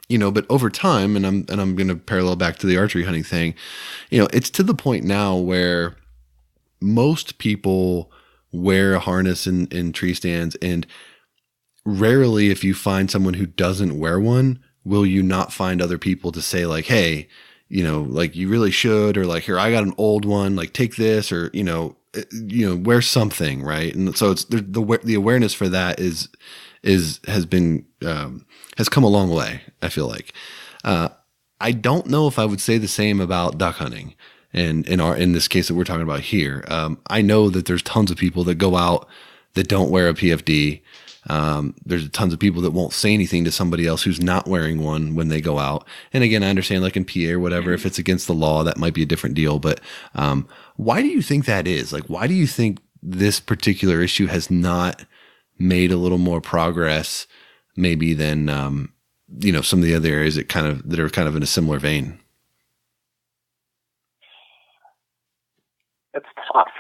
But over time, and I'm going to parallel back to the archery hunting thing, it's to the point now where most people wear a harness in tree stands, and rarely, if you find someone who doesn't wear one, will you not find other people to say hey, you really should, or here, I got an old one, take this, or, wear something, right? And so it's the awareness for that has come a long way. I feel like, I don't know if I would say the same about duck hunting. And in this case that we're talking about here, I know that there's tons of people that go out that don't wear a PFD. There's tons of people that won't say anything to somebody else who's not wearing one when they go out. And again, I understand like in PA or whatever, if it's against the law, that might be a different deal. But why do you think that is? Like, why do you think this particular issue has not made a little more progress maybe than, some of the other areas that are kind of in a similar vein? It's tough.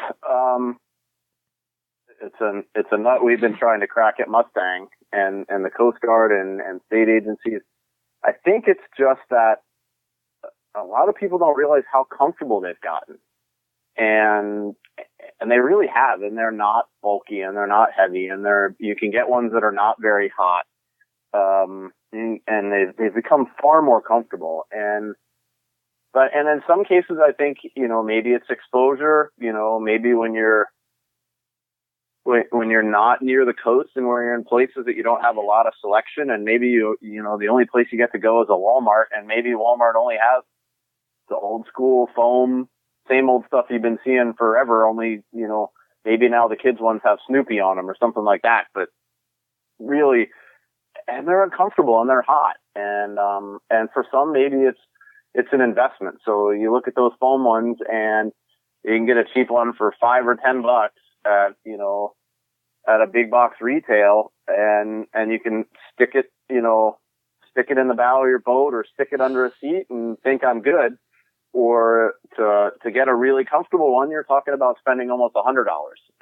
It's a nut we've been trying to crack at Mustang and the Coast Guard and state agencies. I think it's just that a lot of people don't realize how comfortable they've gotten, and they really have, and they're not bulky and they're not heavy, and you can get ones that are not very hot, and they've become far more comfortable. But in some cases, I think, maybe it's exposure, maybe when you're not near the coast and where you're in places that you don't have a lot of selection, and maybe the only place you get to go is a Walmart, and maybe Walmart only has the old school foam, same old stuff you've been seeing forever, only, maybe now the kids ones have Snoopy on them or something like that. But really, and they're uncomfortable and they're hot. And for some, maybe it's an investment. So you look at those foam ones and you can get a cheap one for $5 or $10 at a big box retail, and you can stick it in the bow of your boat or stick it under a seat and think I'm good. Or to get a really comfortable one, you're talking about spending almost $100.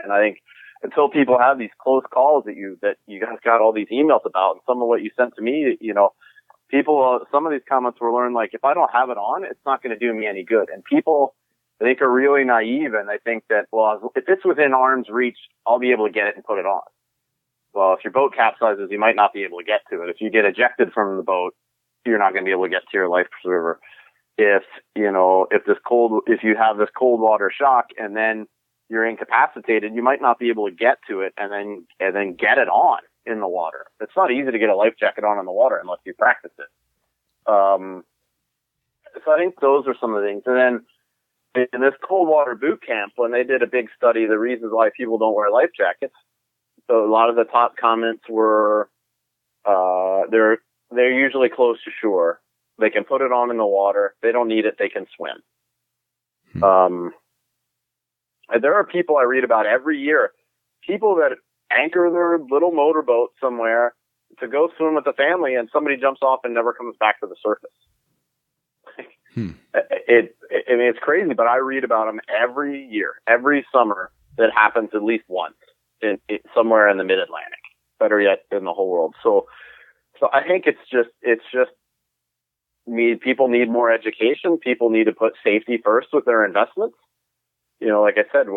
And I think until people have these close calls that you guys got all these emails about, and some of what you sent to me, people, some of these comments were learned, like, if I don't have it on, it's not going to do me any good. And people, I think, are really naive, and they think that, well, if it's within arm's reach, I'll be able to get it and put it on. Well, if your boat capsizes, you might not be able to get to it. If you get ejected from the boat, you're not going to be able to get to your life preserver. If you have this cold water shock and then you're incapacitated, you might not be able to get to it and then get it on in the water. It's not easy to get a life jacket on in the water unless you practice it. So I think those are some of the things. And then in this cold water boot camp, when they did a big study, the reasons why people don't wear life jackets, so a lot of the top comments were, they're usually close to shore. They can put it on in the water. They don't need it. They can swim. And there are people I read about every year, people that anchor their little motorboat somewhere to go swim with the family, and somebody jumps off and never comes back to the surface. It's crazy, but I read about them every year, every summer. That happens at least once somewhere in the Mid-Atlantic, better yet in the whole world. So I think it's just people need more education. People need to put safety first with their investments. Like I said,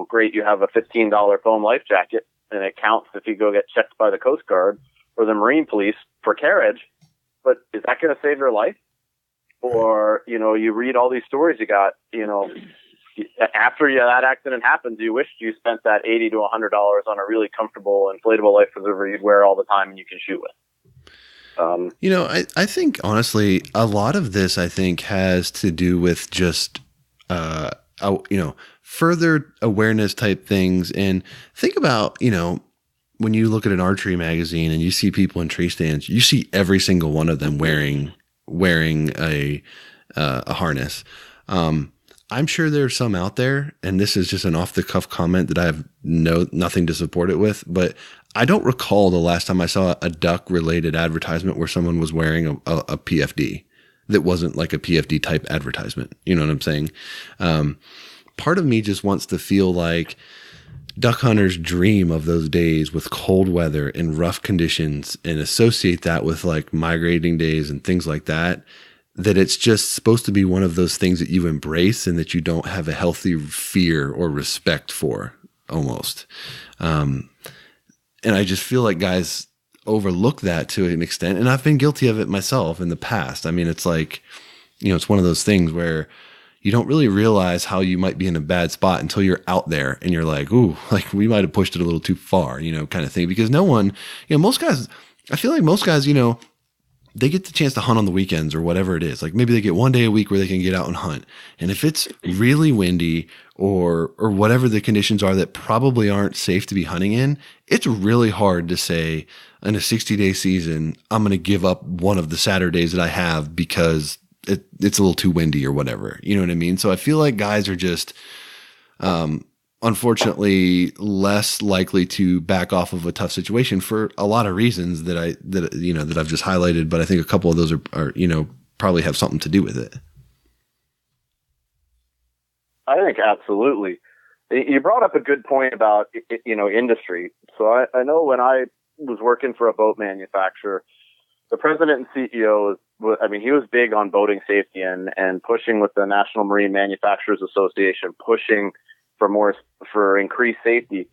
great, you have a $15 foam life jacket, and it counts if you go get checked by the Coast Guard or the Marine Police for carriage. But is that going to save your life? Or, you read all these stories you got, after that accident happens, you wish you spent that $80 to $100 on a really comfortable inflatable life preserver you'd wear all the time and you can shoot with. I think honestly, a lot of this, I think, has to do with just, further awareness type things. And think about, when you look at an archery magazine and you see people in tree stands, you see every single one of them wearing a harness. I'm sure there's some out there, and this is just an off the cuff comment that I have nothing to support it with, but I don't recall the last time I saw a duck related advertisement where someone was wearing a PFD that wasn't like a PFD type advertisement. You know what I'm saying? Part of me just wants to feel like duck hunters dream of those days with cold weather and rough conditions and associate that with like migrating days and things like that, that it's just supposed to be one of those things that you embrace and that you don't have a healthy fear or respect for almost. And I just feel like guys overlook that to an extent. And I've been guilty of it myself in the past. I mean, it's like, it's one of those things where, you don't really realize how you might be in a bad spot until you're out there and you're like, ooh, like we might have pushed it a little too far, kind of thing. Because no one, most guys, I feel like most guys, they get the chance to hunt on the weekends or whatever it is. Like maybe they get one day a week where they can get out and hunt. And if it's really windy or whatever the conditions are that probably aren't safe to be hunting in, it's really hard to say in a 60-day season, I'm going to give up one of the Saturdays that I have because it's a little too windy or whatever. You know what I mean? So I feel like guys are just, unfortunately less likely to back off of a tough situation for a lot of reasons that I've just highlighted. But I think a couple of those are probably have something to do with it. I think absolutely. You brought up a good point about, industry. So I know when I was working for a boat manufacturer, the president and CEO he was big on boating safety and pushing with the National Marine Manufacturers Association, pushing for increased safety,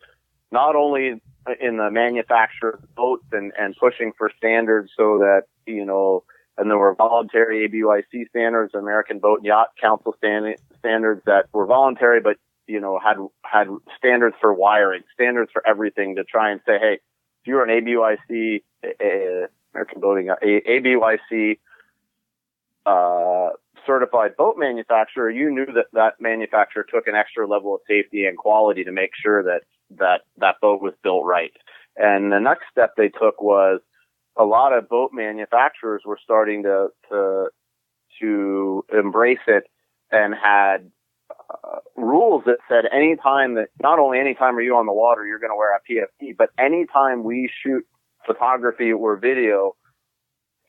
not only in the manufacture of boats and pushing for standards so that, and there were voluntary ABYC standards, American Boat and Yacht Council standards that were voluntary, but, had standards for wiring, standards for everything to try and say, hey, if you're an ABYC, American Boating, ABYC, certified boat manufacturer, you knew that manufacturer took an extra level of safety and quality to make sure that boat was built right. And the next step they took was a lot of boat manufacturers were starting to embrace it and had rules that said not only anytime are you on the water, you're going to wear a PFD, but anytime we shoot photography or video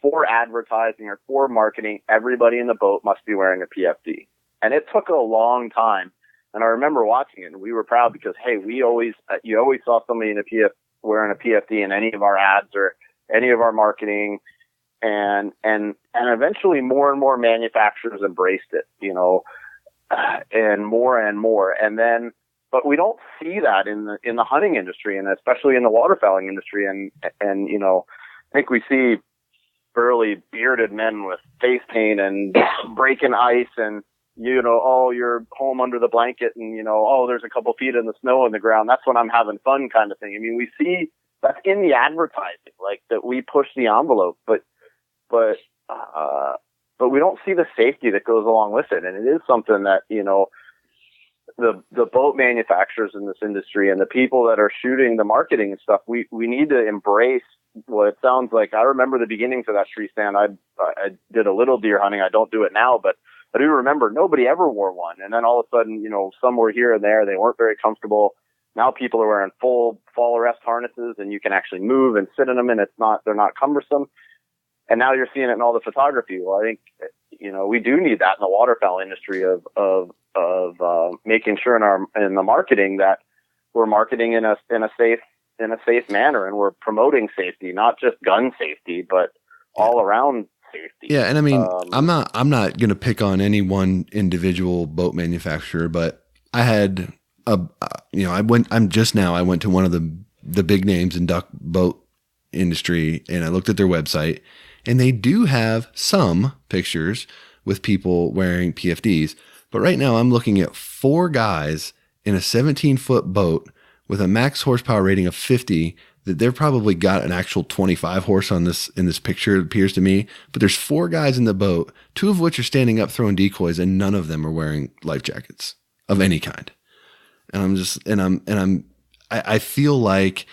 for advertising or for marketing, everybody in the boat must be wearing a PFD. And it took a long time. And I remember watching it and we were proud because, hey, you always saw somebody wearing a PFD in any of our ads or any of our marketing. And eventually more and more manufacturers embraced it, and more and more. And then, but we don't see that in the hunting industry and especially in the waterfowling industry. And, I think we see burly bearded men with face paint and breaking ice and, you're home under the blanket and, there's a couple feet in the snow on the ground. That's when I'm having fun kind of thing. I mean, we see that's in the advertising, like that we push the envelope, but we don't see the safety that goes along with it. And it is something that, the boat manufacturers in this industry and the people that are shooting the marketing and stuff, we need to embrace what it sounds like. I remember the beginnings of that tree stand. I did a little deer hunting. I don't do it now, but I do remember nobody ever wore one. And then all of a sudden, some were here and there. They weren't very comfortable. Now people are wearing full fall arrest harnesses and you can actually move and sit in them and they're not cumbersome. And now you're seeing it in all the photography. Well, I think, we do need that in the waterfowl industry of making sure in the marketing that we're marketing in a safe manner and we're promoting safety, not just gun safety, but all around safety. Yeah. And I mean, I'm not going to pick on any one individual boat manufacturer, but I had I went to one of the big names in duck boat industry and I looked at their website and they do have some pictures with people wearing PFDs. But right now I'm looking at 4 guys in a 17-foot boat with a max horsepower rating of 50 that they've probably got an actual 25 horse in this picture, it appears to me. But there's 4 guys in the boat, 2 of which are standing up throwing decoys and none of them are wearing life jackets of any kind. And I feel like,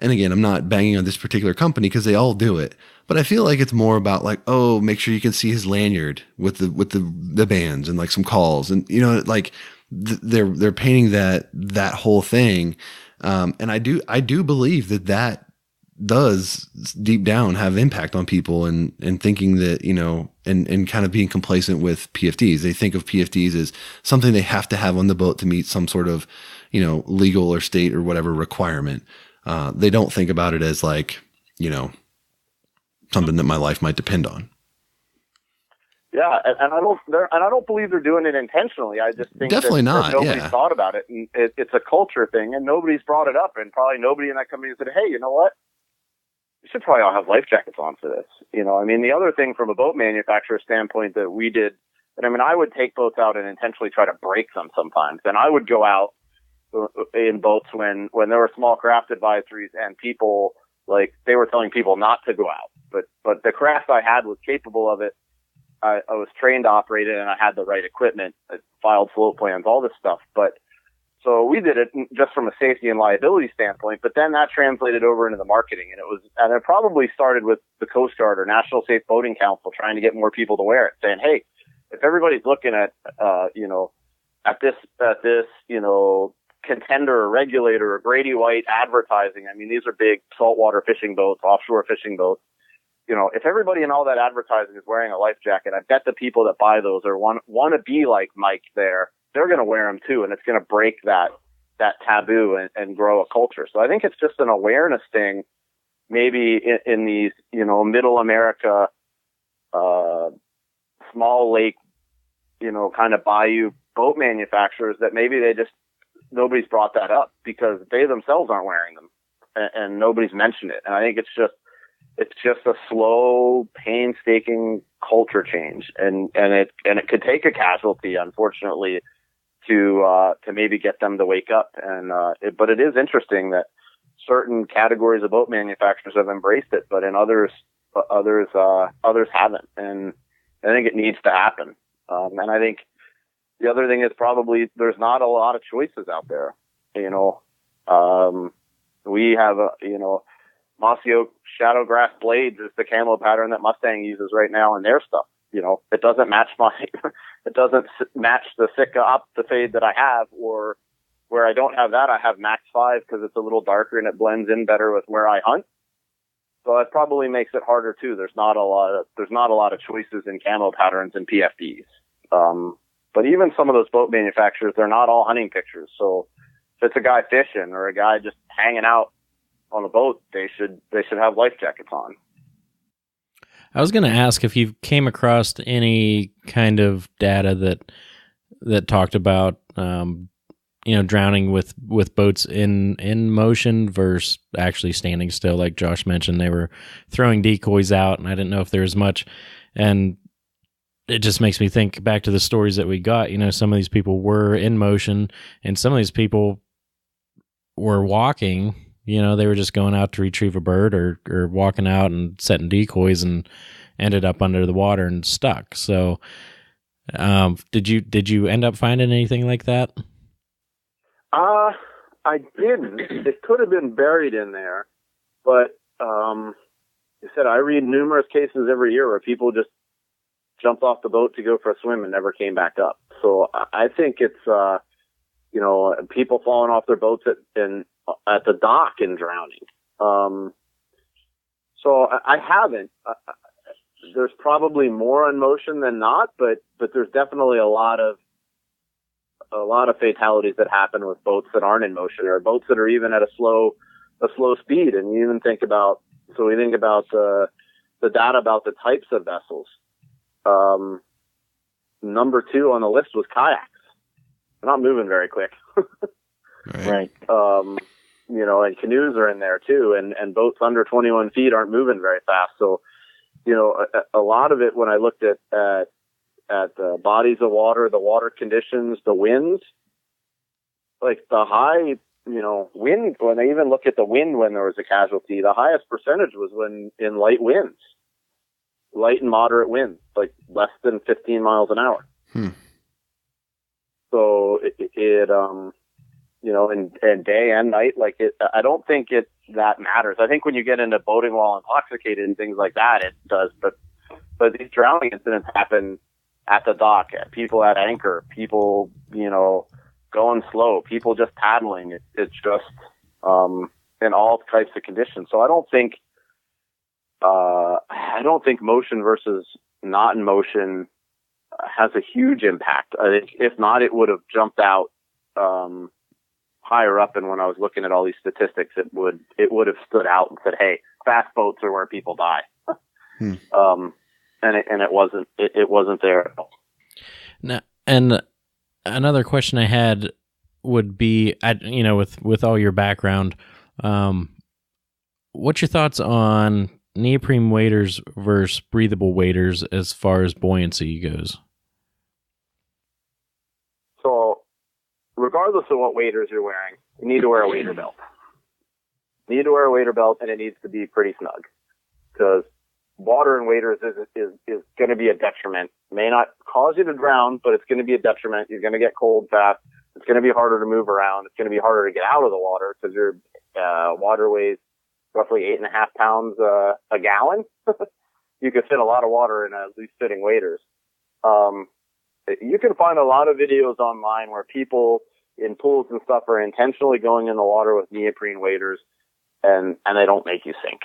and again, I'm not banging on this particular company because they all do it, but I feel like it's more about like, oh, make sure you can see his lanyard with the bands and like some calls and, they're painting that whole thing. And I do believe that does deep down have impact on people and thinking that, and kind of being complacent with PFDs. They think of PFDs as something they have to have on the boat to meet some sort of, legal or state or whatever requirement. They don't think about it as like, something that my life might depend on. Yeah, and I don't believe they're doing it intentionally. I just think definitely that not. Nobody's thought about it, and it's a culture thing, and nobody's brought it up, and probably nobody in that company said, "Hey, you know what? We should probably all have life jackets on for this." The other thing from a boat manufacturer standpoint that we did But I mean, I would take boats out and intentionally try to break them sometimes. And I would go out in boats when there were small craft advisories and people, like, they were telling people not to go out. But the craft I had was capable of it. I was trained to operate it, and I had the right equipment. I filed float plans, all this stuff. But so we did it just from a safety and liability standpoint, but then that translated over into the marketing, and it probably started with the Coast Guard or National Safe Boating Council trying to get more people to wear it, saying, hey, if everybody's looking at, at this, contender or regulator or Grady White advertising, I mean, these are big saltwater fishing boats, offshore fishing boats. If everybody in all that advertising is wearing a life jacket, I bet the people that buy those or want to be like Mike there, they're going to wear them too, and it's going to break that taboo and grow a culture. So I think it's just an awareness thing, maybe in these, middle America, small lake, kind of bayou boat manufacturers that maybe nobody's brought that up because they themselves aren't wearing them and nobody's mentioned it. And I think it's just a slow, painstaking culture change, and it could take a casualty, unfortunately, to maybe get them to wake up. But it is interesting that certain categories of boat manufacturers have embraced it, but in others haven't. And I think it needs to happen. And I think the other thing is probably there's not a lot of choices out there. We have Mossy Oak Shadowgrass Blades is the camo pattern that Mustang uses right now in their stuff. It doesn't match the Sitka Optifade that I have, or where I don't have that, I have Max 5 because it's a little darker and it blends in better with where I hunt. So that probably makes it harder too. There's not a lot of choices in camo patterns and PFDs. But even some of those boat manufacturers, they're not all hunting pictures. So if it's a guy fishing or a guy just hanging out on a boat, they should have life jackets on. I was going to ask if you came across any kind of data that talked about, drowning with boats in motion versus actually standing still. Like Josh mentioned, they were throwing decoys out, and I didn't know if there was much. And it just makes me think back to the stories that we got. Some of these people were in motion, and some of these people were walking. They were just going out to retrieve a bird or walking out and setting decoys and ended up under the water and stuck. So, did you end up finding anything like that? I didn't. It could have been buried in there, but you said I read numerous cases every year where people just jumped off the boat to go for a swim and never came back up. So I think it's people falling off their boats at the dock and drowning. So I haven't. There's probably more in motion than not, but there's definitely a lot of fatalities that happen with boats that aren't in motion or boats that are even at a slow speed. And you even think about the data about the types of vessels. Number 2 on the list was kayaks. They're not moving very quick. Right. And canoes are in there too, and boats under 21 feet aren't moving very fast. So, a lot of it, when I looked at the bodies of water, the water conditions, the winds, like the high, wind, when I even look at the wind when there was a casualty, the highest percentage was when in light winds, light and moderate winds, like less than 15 miles an hour. So and day and night, I don't think that matters. I think when you get into boating while intoxicated and things like that, it does. But these drowning incidents happen at the dock, people at anchor, people, going slow, people just paddling. It's just, in all types of conditions. So I don't think motion versus not in motion has a huge impact. I think if not, it would have jumped out, higher up. And when I was looking at all these statistics, it would have stood out and said, hey, fast boats are where people die. And it wasn't there at all. Now, and another question I had would be, with all your background, what's your thoughts on neoprene waders versus breathable waders as far as buoyancy goes? regardless of what waders you're wearing, you need to wear a wader belt. You need to wear a wader belt, and it needs to be pretty snug, because water in waders is going to be a detriment. It may not cause you to drown, but it's going to be a detriment. You're going to get cold fast. It's going to be harder to move around. It's going to be harder to get out of the water, because your water weighs roughly 8.5 pounds a gallon. You could fit a lot of water in a loose-fitting waders. You can find a lot of videos online where people in pools and stuff are intentionally going in the water with neoprene waders, and they don't make you sink.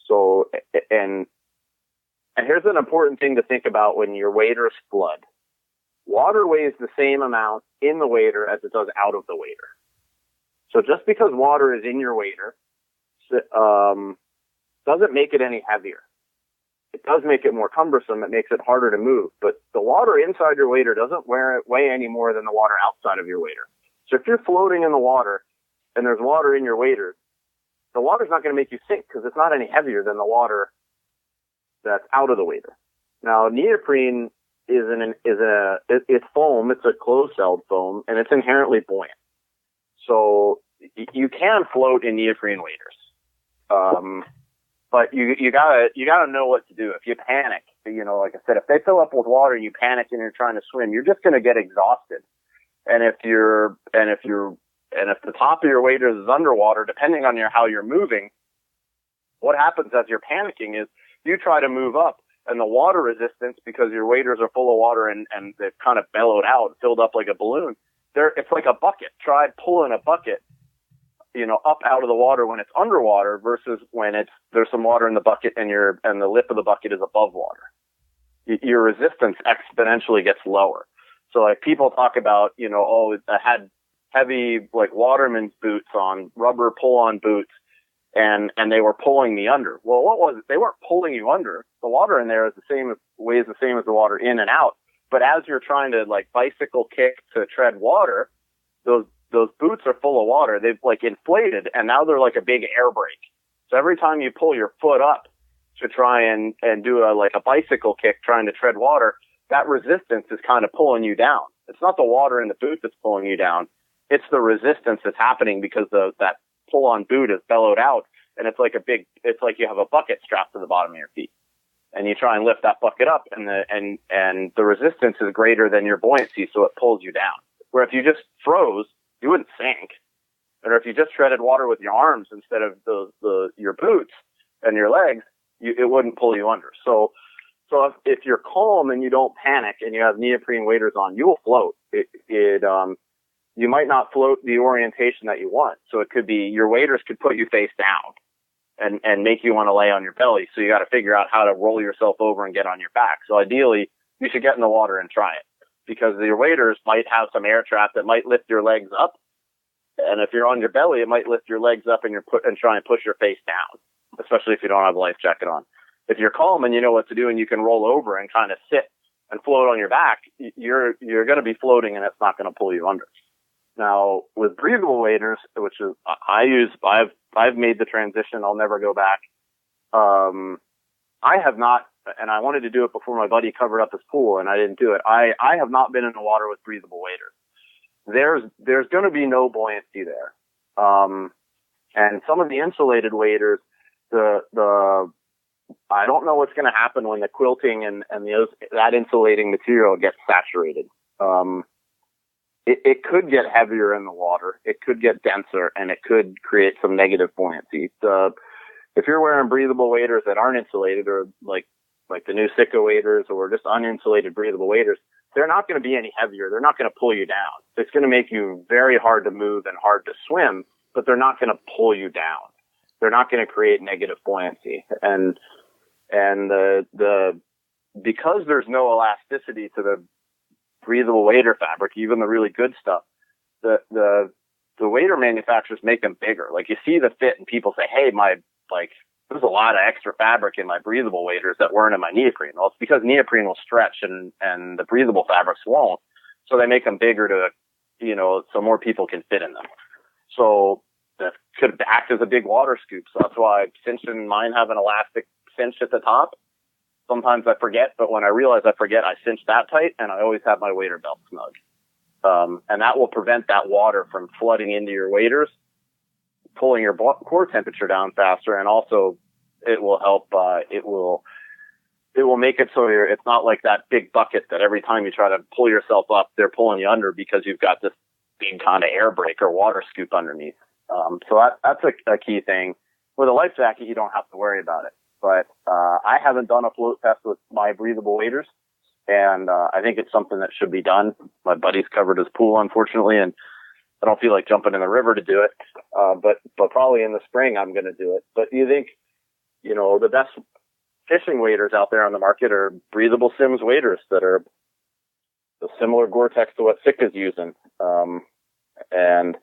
So, and here's an important thing to think about when your waders flood. Water weighs the same amount in the wader as it does out of the wader. So just because water is in your wader, doesn't make it any heavier. It does make it more cumbersome. It makes it harder to move. But the water inside your wader doesn't weigh any more than the water outside of your wader. So if you're floating in the water and there's water in your wader, the water's not going to make you sink, because it's not any heavier than the water that's out of the wader. Now, neoprene it's foam. It's a closed-celled foam, and it's inherently buoyant. So you can float in neoprene waders. But you gotta know what to do. If you panic, like I said, if they fill up with water and you panic and you're trying to swim, you're just going to get exhausted. And if the top of your waders is underwater, depending on how you're moving, what happens as you're panicking is you try to move up, and the water resistance, because your waders are full of water and they've kind of bellowed out, filled up like a balloon. It's like a bucket. Try pulling a bucket, up out of the water when it's underwater versus when there's some water in the bucket and the lip of the bucket is above water. Your resistance exponentially gets lower. So like people talk about, I had heavy like waterman's boots on, rubber pull-on boots, and they were pulling me under. Well, what was it? They weren't pulling you under. The water in there weighs the same as the water in and out. But as you're trying to like bicycle kick to tread water, those boots are full of water. They've like inflated, and now they're like a big air brake. So every time you pull your foot up to try and do a bicycle kick trying to tread water, that resistance is kind of pulling you down. It's not the water in the boot that's pulling you down. It's the resistance that's happening because that pull-on boot is bellowed out, and it's like you have a bucket strapped to the bottom of your feet, and you try and lift that bucket up, and the resistance is greater than your buoyancy, so it pulls you down. Where if you just froze, you wouldn't sink. Or if you just treaded water with your arms instead of your boots and your legs, it wouldn't pull you under. So if you're calm and you don't panic and you have neoprene waders on, you will float. You might not float the orientation that you want. So it could be your waders could put you face down and make you want to lay on your belly. So you got to figure out how to roll yourself over and get on your back. So ideally, you should get in the water and try it, because your waders might have some air trap that might lift your legs up. And if you're on your belly, it might lift your legs up and try and push your face down, especially if you don't have a life jacket on. If you're calm and you know what to do and you can roll over and kind of sit and float on your back, you're going to be floating and it's not going to pull you under. Now, with breathable waders, which is I've made the transition. I'll never go back. I have not, and I wanted to do it before my buddy covered up his pool, and I didn't do it. I have not been in the water with breathable waders. There's going to be no buoyancy there. And some of the insulated waders, I don't know what's going to happen when the quilting and that insulating material gets saturated. It could get heavier in the water. It could get denser, and it could create some negative buoyancy. If you're wearing breathable waders that aren't insulated, or like the new Sika waders, or just uninsulated breathable waders, they're not going to be any heavier. They're not going to pull you down. It's going to make you very hard to move and hard to swim, but they're not going to pull you down. They're not going to create negative buoyancy. And because there's no elasticity to the breathable wader fabric, even the really good stuff, the wader manufacturers make them bigger. Like, you see the fit and people say, hey, there's a lot of extra fabric in my breathable waders that weren't in my neoprene. Well, it's because neoprene will stretch and the breathable fabrics won't. So they make them bigger so more people can fit in them. So that could act as a big water scoop. So that's why cinching mine have an elastic cinch at the top. Sometimes I forget, but when I realize I forget, I cinch that tight, and I always have my wader belt snug. And that will prevent that water from flooding into your waders, pulling your core temperature down faster, and also it will help. It will make it so it's not like that big bucket that every time you try to pull yourself up, they're pulling you under because you've got this big kind of air brake or water scoop underneath. So that's a key thing. With a life jacket, you don't have to worry about it. But I haven't done a float test with my breathable waders, and I think it's something that should be done. My buddy's covered his pool, unfortunately, and I don't feel like jumping in the river to do it. But probably in the spring I'm going to do it. But you think, the best fishing waders out there on the market are breathable Sims waders that are the similar Gore-Tex to what Sitka is using. And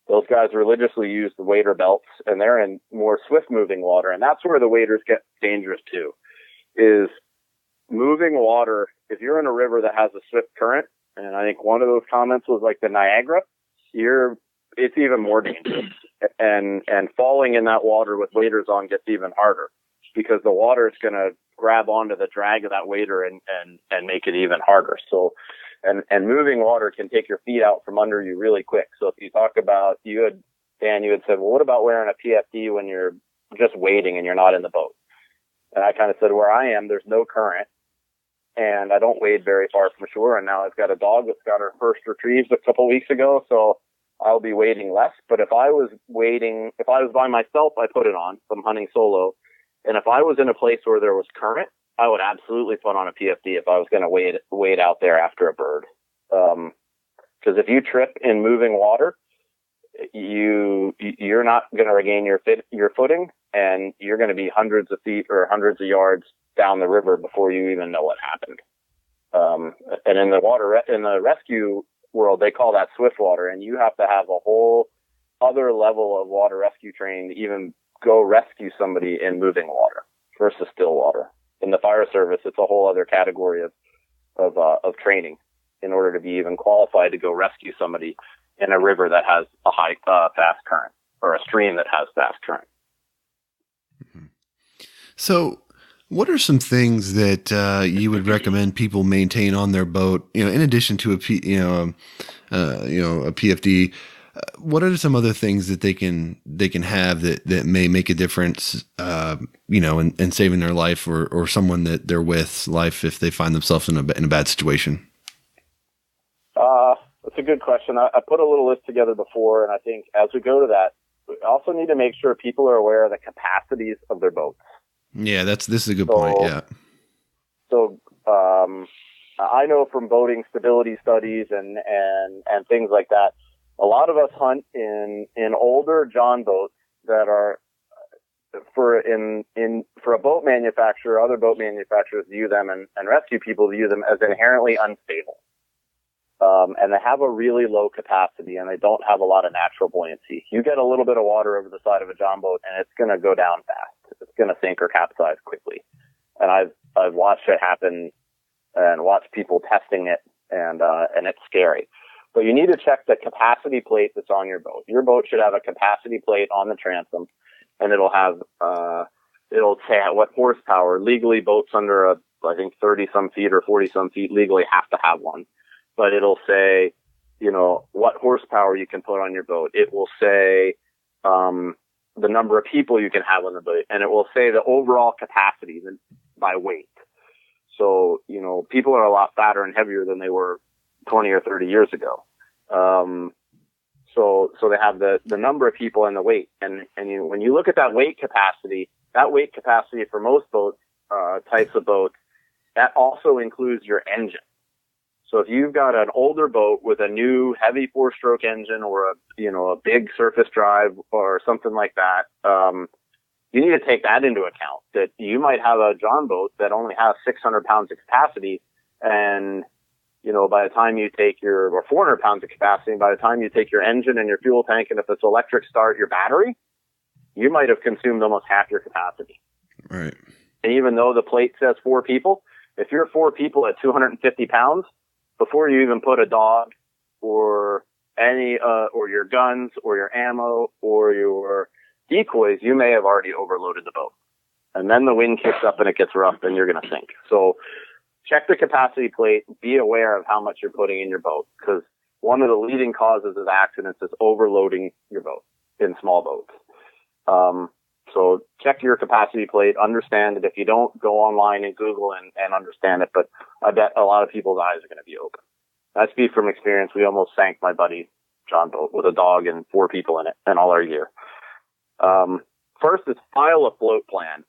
those guys religiously use the wader belts, and they're in more swift moving water. And that's where the waders get dangerous too, is moving water. If you're in a river that has a swift current, and I think one of those comments was like the Niagara, it's even more dangerous. And falling in that water with waders on gets even harder because the water is going to grab onto the drag of that wader and make it even harder. So, and moving water can take your feet out from under you really quick. So if you talk about, you had said, well, what about wearing a PFD when you're just wading and you're not in the boat? And I kind of said, where I am, there's no current and I don't wade very far from shore. And now I've got a dog that's got her first retrieved a couple weeks ago. So I'll be wading less. But if I was by myself, I put it on. So I'm hunting solo. And if I was in a place where there was current, I would absolutely put on a PFD if I was going to wade out there after a bird. Because if you trip in moving water, you're not going to regain your footing, and you're going to be hundreds of feet or hundreds of yards down the river before you even know what happened. And in the rescue world, they call that swift water, and you have to have a whole other level of water rescue training to even go rescue somebody in moving water versus still water. In the fire service, it's a whole other category of training in order to be even qualified to go rescue somebody in a river that has a high, fast current, or a stream that has fast current. Mm-hmm. So what are some things that you would recommend people maintain on their boat, in addition to a PFD? What are some other things that they can have that may make a difference, in saving their life or someone that they're with's life if they find themselves in a bad situation? That's a good question. I put a little list together before, and I think as we go to that, we also need to make sure people are aware of the capacities of their boats. Yeah, this is a good point. Yeah. So, I know from boating stability studies and things like that, a lot of us hunt in older John boats that are for a boat manufacturer. Other boat manufacturers view them and rescue people view them as inherently unstable. And they have a really low capacity and they don't have a lot of natural buoyancy. You get a little bit of water over the side of a John boat and it's going to go down fast. It's going to sink or capsize quickly. And I've watched it happen and watched people testing it and it's scary. But you need to check the capacity plate that's on your boat. Your boat should have a capacity plate on the transom, and it'll say at what horsepower. Legally, boats under I think 30 some feet or 40 some feet legally have to have one. But it'll say, what horsepower you can put on your boat. It will say, the number of people you can have on the boat, and it will say the overall capacity by weight. So, people are a lot fatter and heavier than they were 20 or 30 years ago. So they have the number of people and the weight. And when you look at that weight capacity for most boats, types of boats, that also includes your engine. So if you've got an older boat with a new heavy 4-stroke engine or a big surface drive or something like that, you need to take that into account, that you might have a John boat that only has 600 pounds of capacity, and by the time you take or 400 pounds of capacity, by the time you take your engine and your fuel tank, and if it's electric start your battery, you might have consumed almost half your capacity. Right. And even though the plate says 4 people, if you're 4 people at 250 pounds, before you even put a dog or or your guns or your ammo or your decoys, you may have already overloaded the boat. And then the wind kicks up and it gets rough and you're going to sink. So check the capacity plate. Be aware of how much you're putting in your boat, because one of the leading causes of accidents is overloading your boat in small boats. So check your capacity plate, understand it. If you don't, go online and Google and understand it. But I bet a lot of people's eyes are going to be open. I speak from experience. We almost sank my buddy John boat with a dog and 4 people in it and all our gear. First is file a float plan.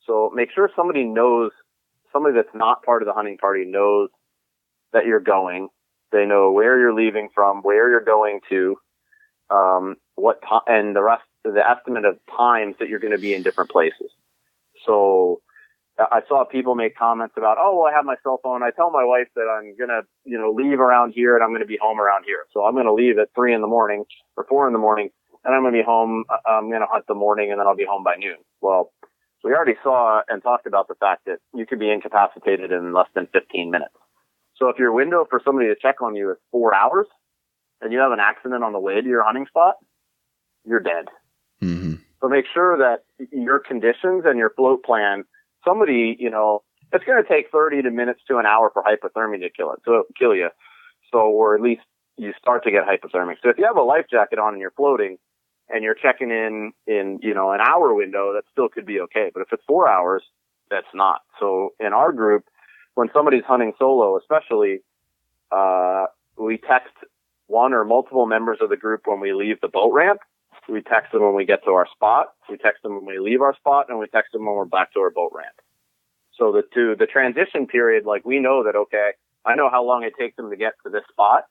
So make sure somebody that's not part of the hunting party knows that you're going. They know where you're leaving from, where you're going to, and the estimate of times that you're going to be in different places. So I saw people make comments about, oh, well, I have my cell phone. I tell my wife that I'm going to, leave around here and I'm going to be home around here. So I'm going to leave at 3 a.m. or 4 a.m. and I'm going to be home. I'm going to hunt the morning and then I'll be home by noon. Well, we already saw and talked about the fact that you could be incapacitated in less than 15 minutes. So if your window for somebody to check on you is 4 hours and you have an accident on the way to your hunting spot, you're dead. Mm-hmm. So make sure that your conditions and your float plan, somebody, it's going to take 30 minutes to an hour for hypothermia to kill you. So, or at least you start to get hypothermic. So if you have a life jacket on and you're floating and you're checking in, an hour window, that still could be okay. But if it's 4 hours, that's not. So in our group, when somebody's hunting solo, especially, we text one or multiple members of the group when we leave the boat ramp. We text them when we get to our spot. We text them when we leave our spot, and we text them when we're back to our boat ramp. So the transition period, like we know that, okay, I know how long it takes them to get to this spot.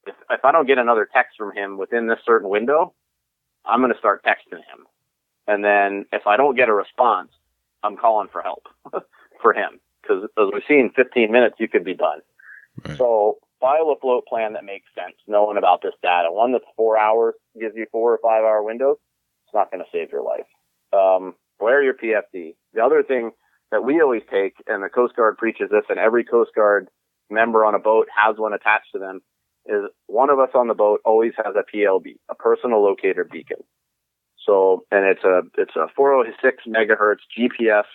If I don't get another text from him within this certain window, I'm going to start texting him. And then if I don't get a response, I'm calling for help for him. Because as we've seen, 15 minutes, you could be done. Right. So file a float plan that makes sense, knowing about this data. One that's 4 hours, gives you 4 or 5 hour windows. It's not going to save your life. Wear your PFD. The other thing that we always take, and the Coast Guard preaches this, and every Coast Guard member on a boat has one attached to them, is one of us on the boat always has a PLB, a personal locator beacon. So, and it's a 406 megahertz GPS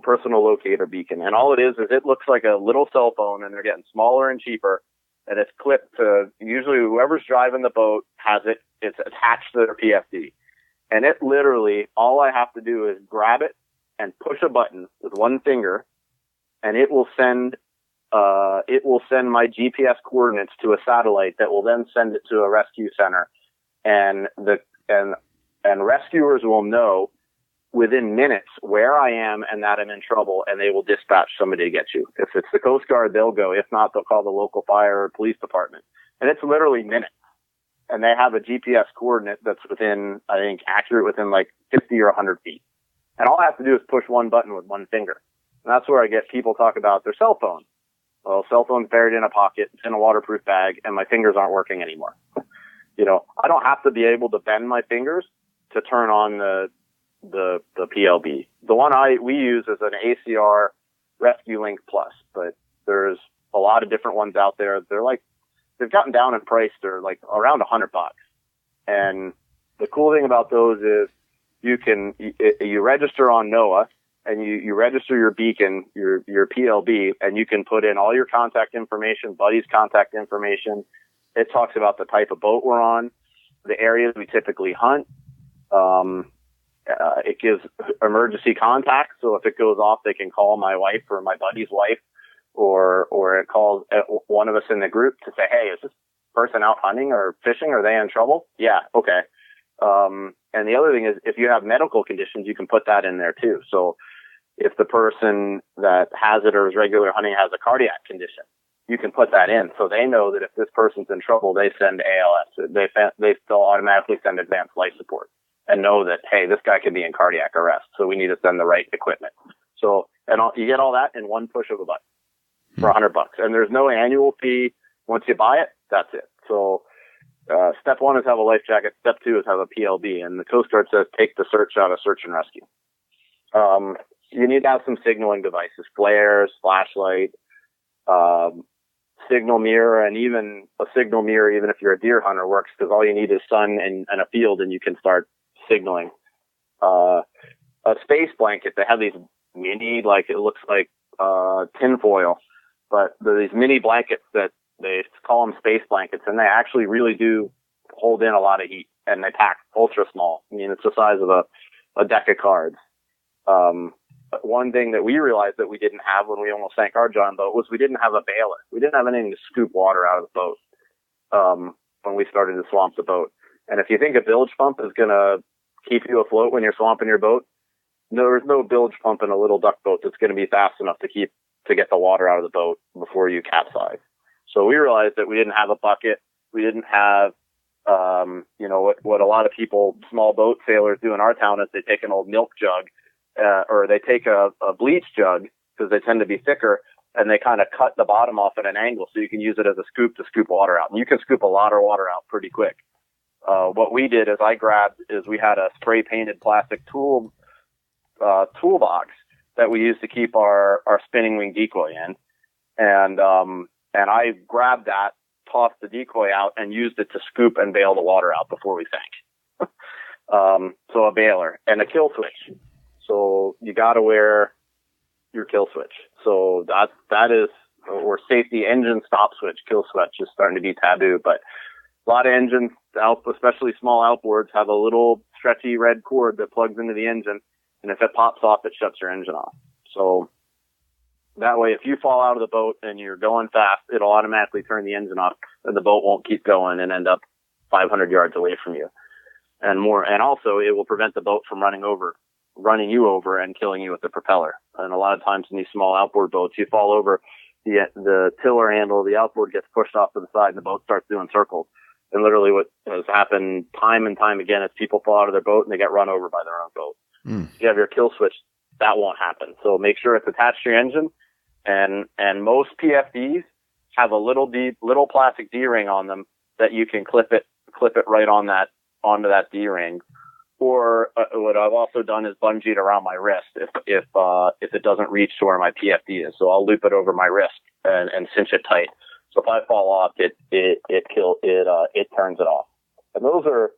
personal locator beacon. And all it is it looks like a little cell phone, and they're getting smaller and cheaper, and it's clipped to usually whoever's driving the boat has it. It's attached to their PFD. And it literally, all I have to do is grab it and push a button with one finger, and it will send my GPS coordinates to a satellite that will then send it to a rescue center. And rescuers will know within minutes where I am and that I'm in trouble, and they will dispatch somebody to get you. If it's the Coast Guard, they'll go. If not, they'll call the local fire or police department. And it's literally minutes. And they have a GPS coordinate that's within, I think, accurate within like 50 or 100 feet. And all I have to do is push one button with one finger. And that's where I get people talk about their cell phone. Well, cell phone's buried in a pocket, it's in a waterproof bag, and my fingers aren't working anymore. I don't have to be able to bend my fingers to turn on the PLB. The one we use is an ACR Rescue Link Plus, but there's a lot of different ones out there. They've gotten down in price. They're like around $100. And the cool thing about those is you register on NOAA, and you register your beacon, your PLB, and you can put in all your contact information, buddy's contact information. It talks about the type of boat we're on, the areas we typically hunt. It gives emergency contacts. So if it goes off, they can call my wife or my buddy's wife, or it calls one of us in the group to say, hey, is this person out hunting or fishing? Are they in trouble? Yeah. Okay. And the other thing is, if you have medical conditions, you can put that in there too. So if the person that has it or is regular hunting has a cardiac condition, you can put that in. So they know that if this person's in trouble, they send ALS. They'll automatically send advanced life support and know that, hey, this guy could be in cardiac arrest. So we need to send the right equipment. So, you get all that in one push of a button for $100. And there's no annual fee. Once you buy it, that's it. So, step one is have a life jacket. Step two is have a PLB. And the Coast Guard says take the search out of search and rescue. You need to have some signaling devices, flares, flashlight, signal mirror, and even a signal mirror, even if you're a deer hunter, works, because all you need is sun and a field, and you can start signaling. A space blanket. They have these mini, it looks like tinfoil, but these mini blankets that They call them space blankets, and they actually really do hold in a lot of heat, and they pack ultra small. I mean, it's the size of a deck of cards. But one thing that we realized that we didn't have when we almost sank our John boat was we didn't have a baler. We didn't have anything to scoop water out of the boat when we started to swamp the boat. And if you think a bilge pump is going to keep you afloat when you're swamping your boat, there's no bilge pump in a little duck boat that's going to be fast enough to get the water out of the boat before you capsize. So we realized that we didn't have a bucket. We didn't have, what a lot of people, small boat sailors do in our town is they take an old milk jug, or they take a bleach jug because they tend to be thicker, and they kind of cut the bottom off at an angle so you can use it as a scoop to scoop water out. And you can scoop a lot of water out pretty quick. What we did is we had a spray painted plastic toolbox that we used to keep our spinning wing decoy in. And I grabbed that, tossed the decoy out, and used it to scoop and bail the water out before we sank. So a bailer and a kill switch. So you got to wear your kill switch. So that is, or safety engine stop switch. Kill switch is starting to be taboo, but a lot of engines, especially small outboards, have a little stretchy red cord that plugs into the engine, and if it pops off, it shuts your engine off. So that way, if you fall out of the boat and you're going fast, it'll automatically turn the engine off, and the boat won't keep going and end up 500 yards away from you. And also it will prevent the boat from running you over and killing you with the propeller. And a lot of times in these small outboard boats, you fall over, the tiller handle, the outboard gets pushed off to the side, and the boat starts doing circles. And literally what has happened time and time again is people fall out of their boat and they get run over by their own boat. If you have your kill switch, that won't happen. So make sure it's attached to your engine. And most PFDs have a little plastic D-ring on them that you can clip it right onto that D-ring. Or what I've also done is bungee it around my wrist if it doesn't reach to where my PFD is. So I'll loop it over my wrist and cinch it tight. So if I fall off, it turns it off. And those are,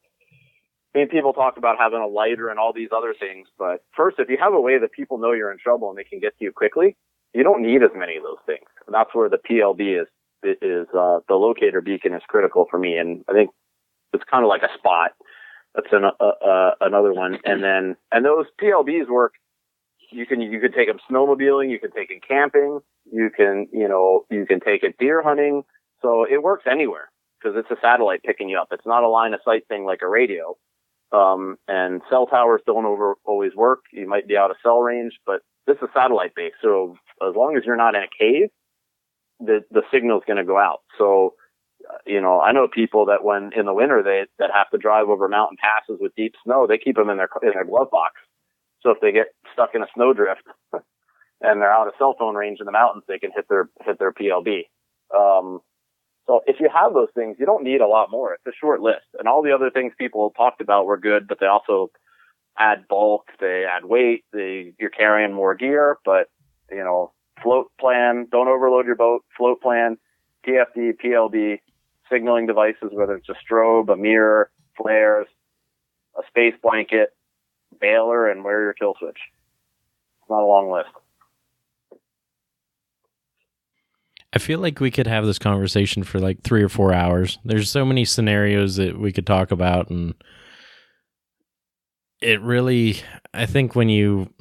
people talk about having a lighter and all these other things, but first, if you have a way that people know you're in trouble and they can get to you quickly, you don't need as many of those things. And that's where the PLB is the locator beacon is critical for me. And I think it's kind of like a spot. That's another one. And those PLBs work. You can take them snowmobiling, you can take it camping, you can take it deer hunting. So it works anywhere because it's a satellite picking you up. It's not a line of sight thing like a radio. And cell towers don't always work. You might be out of cell range, but this is satellite based. So as long as you're not in a cave, the signal is going to go out. So, I know people that when in the winter, that have to drive over mountain passes with deep snow, they keep them in their glove box. So if they get stuck in a snowdrift and they're out of cell phone range in the mountains, they can hit their PLB. So if you have those things, you don't need a lot more. It's a short list. And all the other things people talked about were good, but they also add bulk, they add weight, you're carrying more gear, but, float plan, don't overload your boat, float plan, PFD, PLB, signaling devices, whether it's a strobe, a mirror, flares, a space blanket, bailer, and wear your kill switch. It's not a long list. I feel like we could have this conversation for like 3 or 4 hours. There's so many scenarios that we could talk about, and it really, I think when you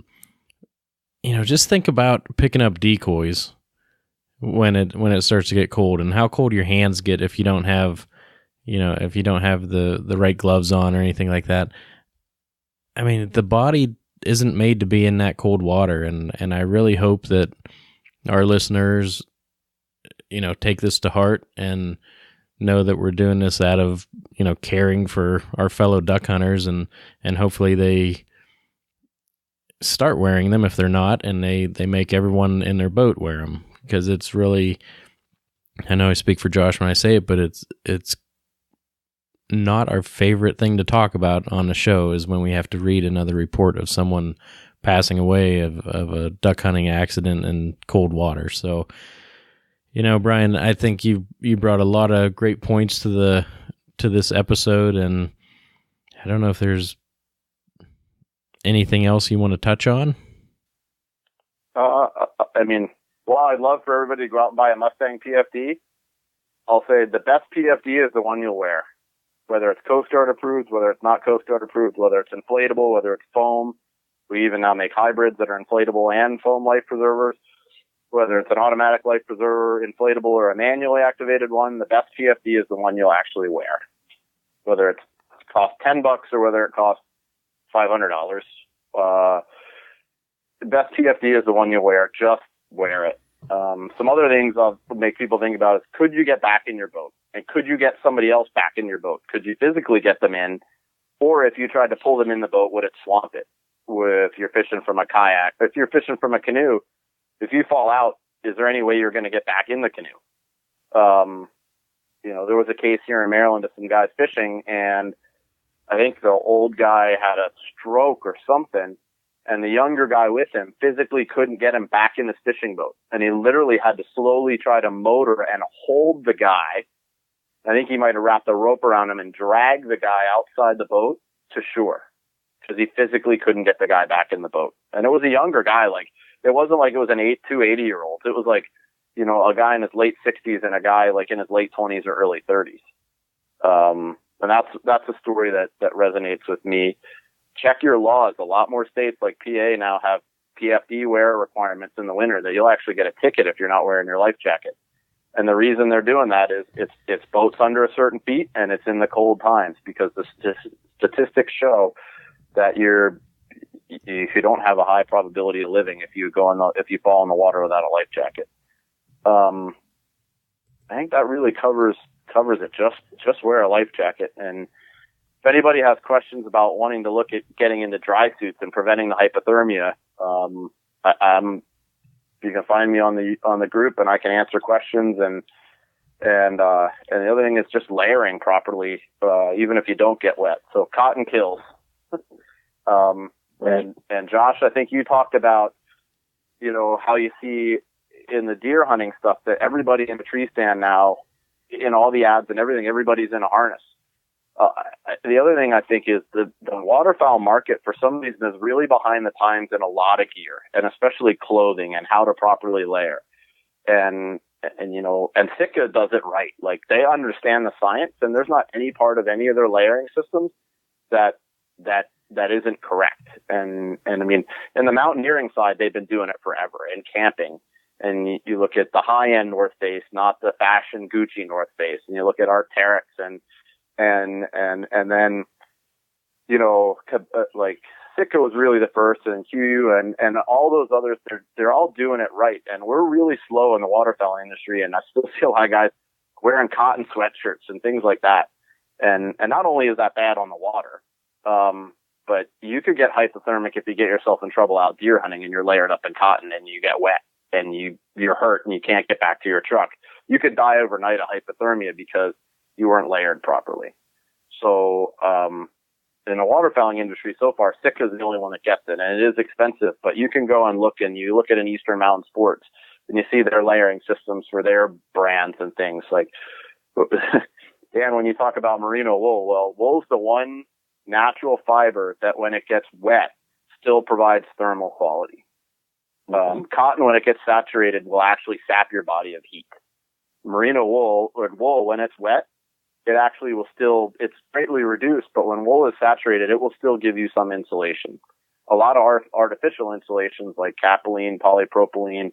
just think about picking up decoys when it starts to get cold, and how cold your hands get if you don't have, the right gloves on or anything like that. I mean, the body isn't made to be in that cold water, and I really hope that our listeners, take this to heart and know that we're doing this out of, caring for our fellow duck hunters, and hopefully they start wearing them if they're not, and they make everyone in their boat wear them, because it's really, I know I speak for Josh when I say it, but it's not our favorite thing to talk about on the show is when we have to read another report of someone passing away of a duck hunting accident in cold water. So, Brian, I think you brought a lot of great points to this episode, and I don't know if there's anything else you want to touch on. I'd love for everybody to go out and buy a Mustang PFD. I'll say the best PFD is the one you'll wear. Whether it's Coast Guard approved, whether it's not Coast Guard approved, whether it's inflatable, whether it's foam. We even now make hybrids that are inflatable and foam life preservers. Whether it's an automatic life preserver, inflatable, or a manually activated one, the best PFD is the one you'll actually wear. Whether it costs $10 or whether it costs $500. The best PFD is the one you wear. Just wear it. Some other things I'll make people think about is, could you get back in your boat? And could you get somebody else back in your boat? Could you physically get them in? Or if you tried to pull them in the boat, would it swamp it? If you're fishing from a kayak, if you're fishing from a canoe, if you fall out, is there any way you're going to get back in the canoe? There was a case here in Maryland of some guys fishing, and I think the old guy had a stroke or something, and the younger guy with him physically couldn't get him back in his fishing boat. And he literally had to slowly try to motor and hold the guy. I think he might have wrapped a rope around him and dragged the guy outside the boat to shore, because he physically couldn't get the guy back in the boat. And it was a younger guy. Like, it wasn't like it was two 80-year-olds. It was like, a guy in his late 60s and a guy like in his late 20s or early 30s. And that's a story that resonates with me. Check your laws. A lot more states like PA now have PFD wear requirements in the winter that you'll actually get a ticket if you're not wearing your life jacket. And the reason they're doing that is it's boats under a certain feet and it's in the cold times, because the statistics show that you don't have a high probability of living if you fall in the water without a life jacket. I think that really covers it. Just wear a life jacket. And if anybody has questions about wanting to look at getting into dry suits and preventing the hypothermia, you can find me on the group and I can answer questions. And the other thing is just layering properly, even if you don't get wet. So cotton kills. And Josh, I think you talked about, how you see in the deer hunting stuff that everybody in the tree stand now, in all the ads and everything, everybody's in a harness. The other thing I think is the waterfowl market for some reason is really behind the times in a lot of gear, and especially clothing and how to properly layer. And Sitka does it right. Like, they understand the science, and there's not any part of any of their layering systems that isn't correct. And I mean, in the mountaineering side, they've been doing it forever, and camping. And you look at the high-end North Face, not the fashion Gucci North Face. And you look at Arc'teryx and then, like Sitka was really the first, and Q and all those others, they're all doing it right. And we're really slow in the waterfowl industry. And I still see a lot of guys wearing cotton sweatshirts and things like that. And not only is that bad on the water, but you could get hypothermic if you get yourself in trouble out deer hunting and you're layered up in cotton and you get wet and you're hurt and you can't get back to your truck. You could die overnight of hypothermia because you weren't layered properly. So, in the waterfowling industry so far, Sitka is the only one that gets it, and it is expensive, but you can go and look at an Eastern Mountain Sports and you see their layering systems for their brands and things like, Dan, when you talk about merino wool, well, wool's the one natural fiber that when it gets wet still provides thermal quality. Cotton, when it gets saturated, will actually sap your body of heat. Merino wool, when it's wet, it actually will it's greatly reduced, but when wool is saturated, it will still give you some insulation. A lot of artificial insulations like capilene, polypropylene,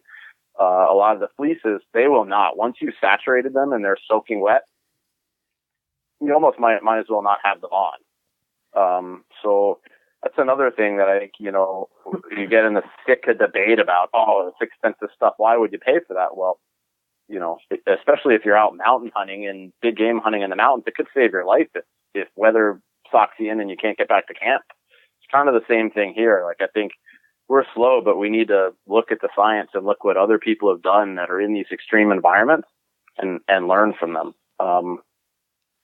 a lot of the fleeces, they will not. Once you saturated them and they're soaking wet, you almost might as well not have them on. So that's another thing that I think, you get in the Sitka debate about, it's expensive stuff. Why would you pay for that? Well, especially if you're out mountain hunting and big game hunting in the mountains, it could save your life if weather socks you in and you can't get back to camp. It's kind of the same thing here. Like, I think we're slow, but we need to look at the science and look what other people have done that are in these extreme environments and learn from them.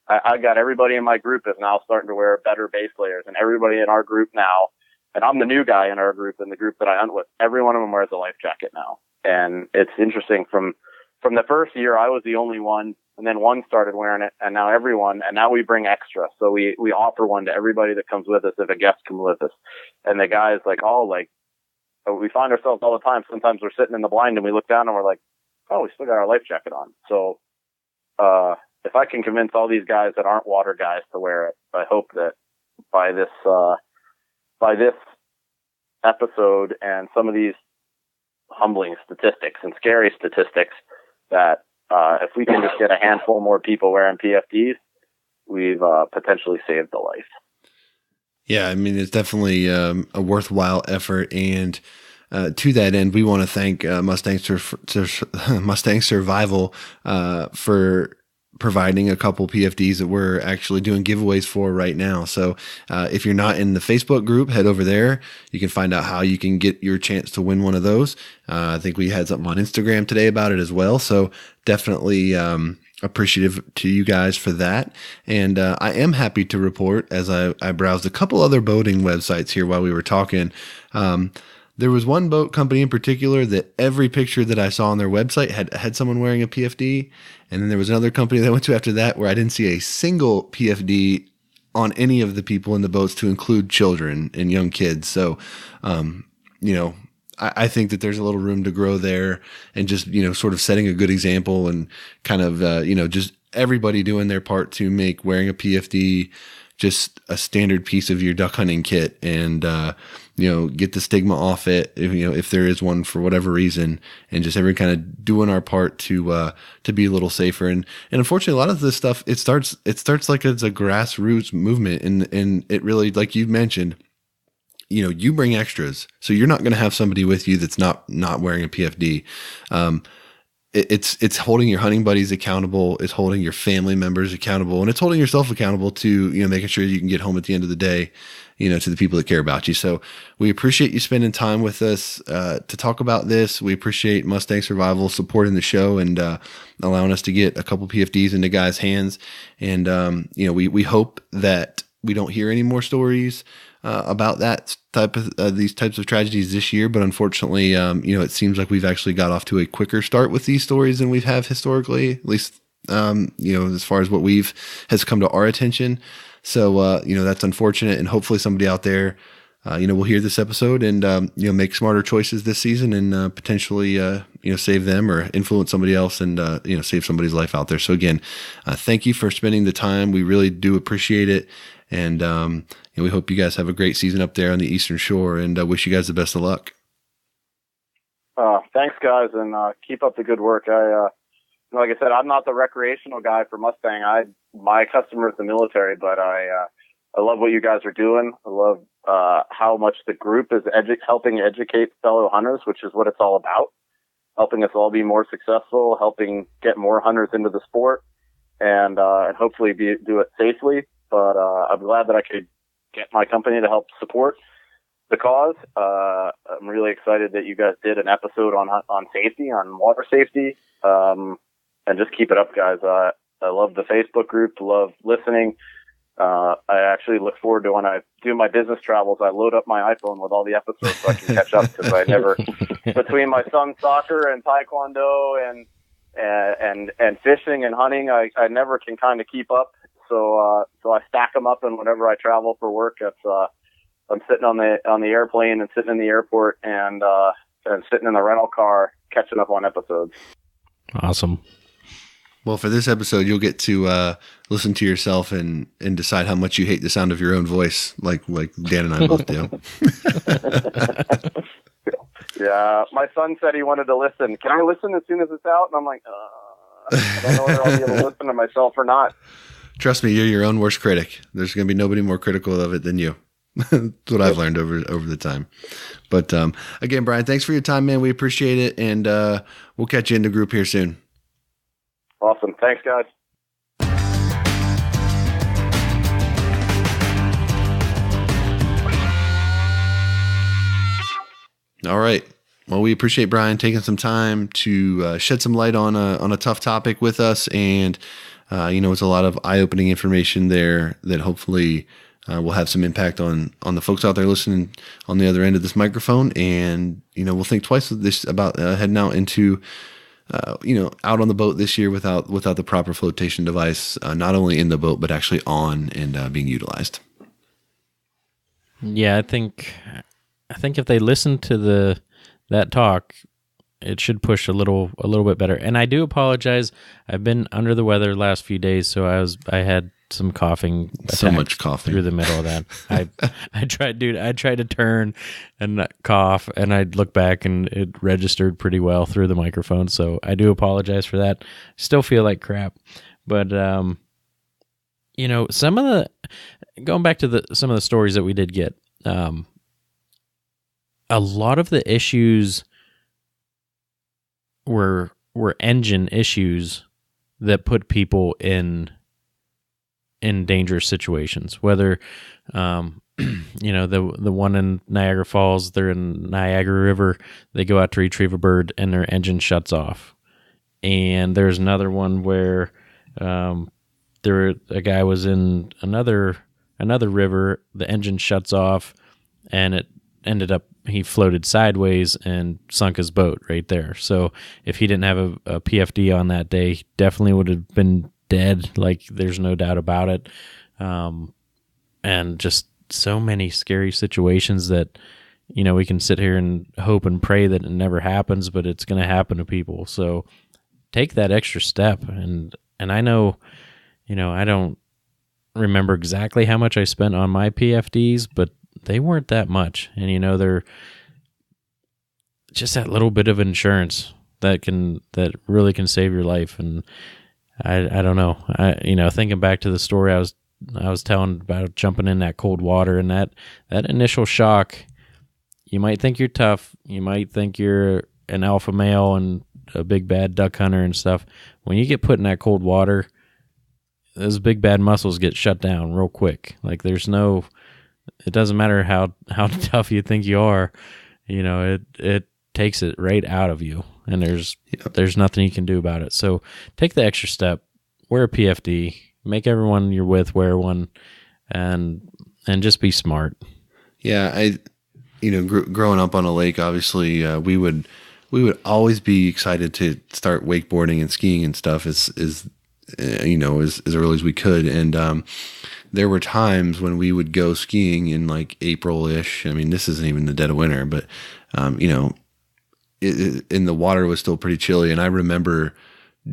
I got everybody in my group is now starting to wear better base layers, and everybody in our group now, and I'm the new guy in our group and the group that I hunt with, every one of them wears a life jacket now. And it's interesting, from the first year, I was the only one, and then one started wearing it, and now everyone, and now we bring extra. So we offer one to everybody that comes with us if a guest comes with us. And the guys we find ourselves all the time. Sometimes we're sitting in the blind and we look down and we're like, oh, we still got our life jacket on. So if I can convince all these guys that aren't water guys to wear it, I hope that by this episode and some of these humbling statistics and scary statistics, that if we can just get a handful more people wearing PFDs, we've potentially saved a life. Yeah, I mean, it's definitely a worthwhile effort. And to that end, we want to thank Mustang Survival for providing a couple PFDs that we're actually doing giveaways for right now. So if you're not in the Facebook group, head over there. You can find out how you can get your chance to win one of those. I think we had something on Instagram today about it as well. So definitely appreciative to you guys for that. And I am happy to report, as I browsed a couple other boating websites here while we were talking, there was one boat company in particular that every picture that I saw on their website had someone wearing a PFD. And then there was another company that I went to after that where I didn't see a single PFD on any of the people in the boats, to include children and young kids. So, I think that there's a little room to grow there, and just, sort of setting a good example, and kind of, just everybody doing their part to make wearing a PFD just a standard piece of your duck hunting kit, and, get the stigma off it, if there is one for whatever reason, and just every kind of doing our part to be a little safer. And unfortunately, a lot of this stuff, it starts like it's a grassroots movement, and it really, like you mentioned, you bring extras, so you're not going to have somebody with you that's not wearing a PFD. It's holding your hunting buddies accountable. It's holding your family members accountable, and it's holding yourself accountable to, making sure you can get home at the end of the day, to the people that care about you. So we appreciate you spending time with us to talk about this. We appreciate Mustang Survival supporting the show and allowing us to get a couple PFDs into guys' hands. And, we hope that we don't hear any more stories about that these types of tragedies this year. But unfortunately, it seems like we've actually got off to a quicker start with these stories than we've have historically, at least, as far as what has come to our attention. So, that's unfortunate, and hopefully somebody out there, will hear this episode and, make smarter choices this season, and potentially, save them or influence somebody else, and, save somebody's life out there. So again, thank you for spending the time. We really do appreciate it. And, we hope you guys have a great season up there on the Eastern Shore, and wish you guys the best of luck. Thanks, guys, and keep up the good work. Like I said, I'm not the recreational guy for Mustang. My customer is the military, but I love what you guys are doing. I love how much the group is helping educate fellow hunters, which is what it's all about. Helping us all be more successful, helping get more hunters into the sport, and hopefully do it safely. But I'm glad that I could get my company to help support the cause. I'm really excited that you guys did an episode on safety, on water safety. And just keep it up, guys. I love the Facebook group, love listening. I actually look forward to, when I do my business travels, I load up my iPhone with all the episodes so I can catch up, because I never, between my son's soccer and taekwondo and fishing and hunting, I never can kind of keep up. So I stack them up, and whenever I travel for work, I'm sitting on the airplane and sitting in the airport and sitting in the rental car catching up on episodes. Awesome. Well, for this episode, you'll get to listen to yourself and decide how much you hate the sound of your own voice, like Dan and I both do. Yeah, my son said he wanted to listen. Can I listen as soon as it's out? And I'm like, I don't know whether I'll be able to listen to myself or not. Trust me, you're your own worst critic. There's going to be nobody more critical of it than you. That's what I've learned over the time. But again, Brian, thanks for your time, man. We appreciate it, and we'll catch you in the group here soon. Awesome. Thanks, guys. All right. Well, we appreciate Brian taking some time to shed some light on a tough topic with us, and it's a lot of eye-opening information there that hopefully will have some impact on the folks out there listening on the other end of this microphone. And we'll think twice about heading out into out on the boat this year without the proper flotation device, not only in the boat but actually on and being utilized. Yeah, I think if they listen to that talk, it should push a little bit better. And I do apologize. I've been under the weather the last few days, so I had some coughing. So much coughing through the middle of that. I tried to turn and not cough, and I'd look back and it registered pretty well through the microphone. So I do apologize for that. Still feel like crap, but you know, going back to some of the stories that we did get, a lot of the issues were engine issues that put people in dangerous situations. Whether you know, the one in Niagara Falls, they're in Niagara River, they go out to retrieve a bird and their engine shuts off. And there's another one where a guy was in another river, the engine shuts off, and it ended up, he floated sideways and sunk his boat right there. So if he didn't have a PFD on that day, he definitely would have been dead. Like, there's no doubt about it. And just so many scary situations that, you know, we can sit here and hope and pray that it never happens, but it's going to happen to people. So take that extra step. And I know, you know, I don't remember exactly how much I spent on my PFDs, but they weren't that much. And, you know, they're just that little bit of insurance that really can save your life. And I don't know. You know, thinking back to the story I was telling about jumping in that cold water, and that initial shock, you might think you're tough. You might think you're an alpha male and a big bad duck hunter and stuff. When you get put in that cold water, those big bad muscles get shut down real quick. Like, it doesn't matter how tough you think you are, you know, it takes it right out of you, and there's nothing you can do about it. So take the extra step, wear a PFD, make everyone you're with wear one, and just be smart. Yeah, growing up on a lake, obviously, we would always be excited to start wakeboarding and skiing and stuff as early as we could. And there were times when we would go skiing in like April-ish. I mean, this isn't even the dead of winter, but and the water was still pretty chilly. And I remember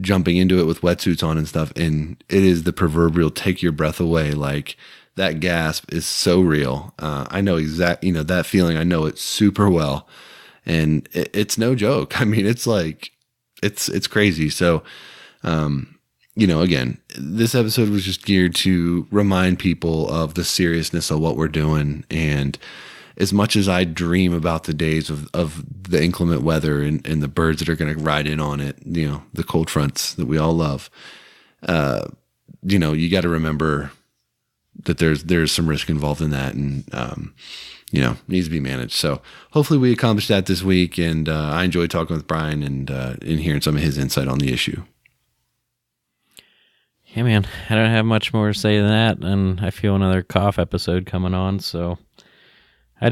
jumping into it with wetsuits on and stuff, and it is the proverbial take your breath away. Like, that gasp is so real. I know that feeling. I know it super well, and it's no joke. I mean, it's like, it's crazy. So, again, this episode was just geared to remind people of the seriousness of what we're doing. And as much as I dream about the days of the inclement weather and the birds that are going to ride in on it, you know, the cold fronts that we all love, you got to remember that there's some risk involved in that, and, needs to be managed. So hopefully we accomplished that this week. And I enjoyed talking with Brian and hearing some of his insight on the issue. Yeah, man, I don't have much more to say than that, and I feel another cough episode coming on, so I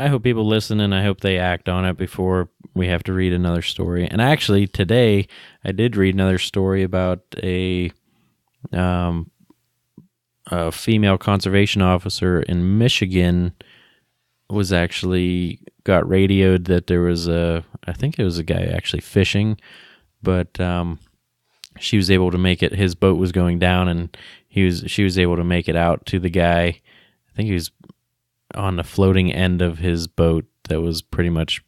hope people listen, and I hope they act on it before we have to read another story. And actually, today, I did read another story about a female conservation officer in Michigan was actually got radioed that there was I think it was a guy actually fishing, but she was able to make it. His boat was going down, and she was able to make it out to the guy. I think he was on the floating end of his boat that was pretty much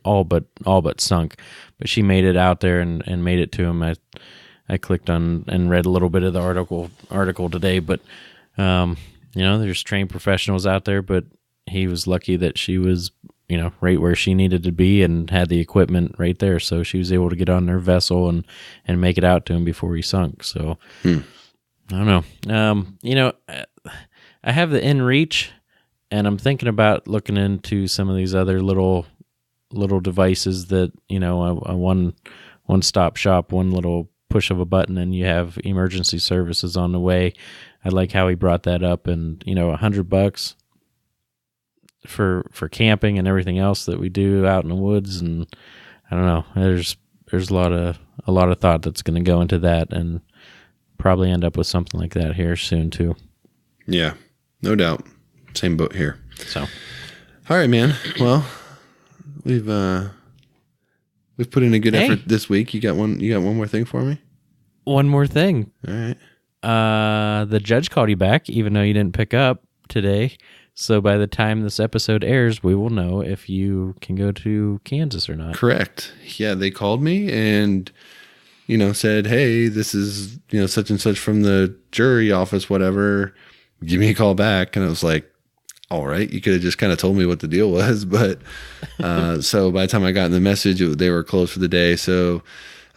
all but sunk. But she made it out there and made it to him. I clicked on and read a little bit of the article today, but there's trained professionals out there, but he was lucky that she was, right where she needed to be and had the equipment right there. So she was able to get on their vessel and make it out to him before he sunk. So I don't know. I have the InReach, and I'm thinking about looking into some of these other little devices that, a one-stop shop, one little push of a button, and you have emergency services on the way. I like how he brought that up, and $100 for camping and everything else that we do out in the woods. And I don't know, there's a lot of thought that's going to go into that, and probably end up with something like that here soon too. Yeah, no doubt. Same boat here. So, all right, man. Well, we've We've put in a good effort this week. You got one more thing for me? One more thing. All right. The judge called you back, even though you didn't pick up today. So by the time this episode airs, we will know if you can go to Kansas or not. Correct. Yeah, they called me and, said, hey, this is, such and such from the jury office, whatever. Give me a call back. And I was like, all right, you could have just kind of told me what the deal was. But so by the time I got in the message, they were closed for the day. So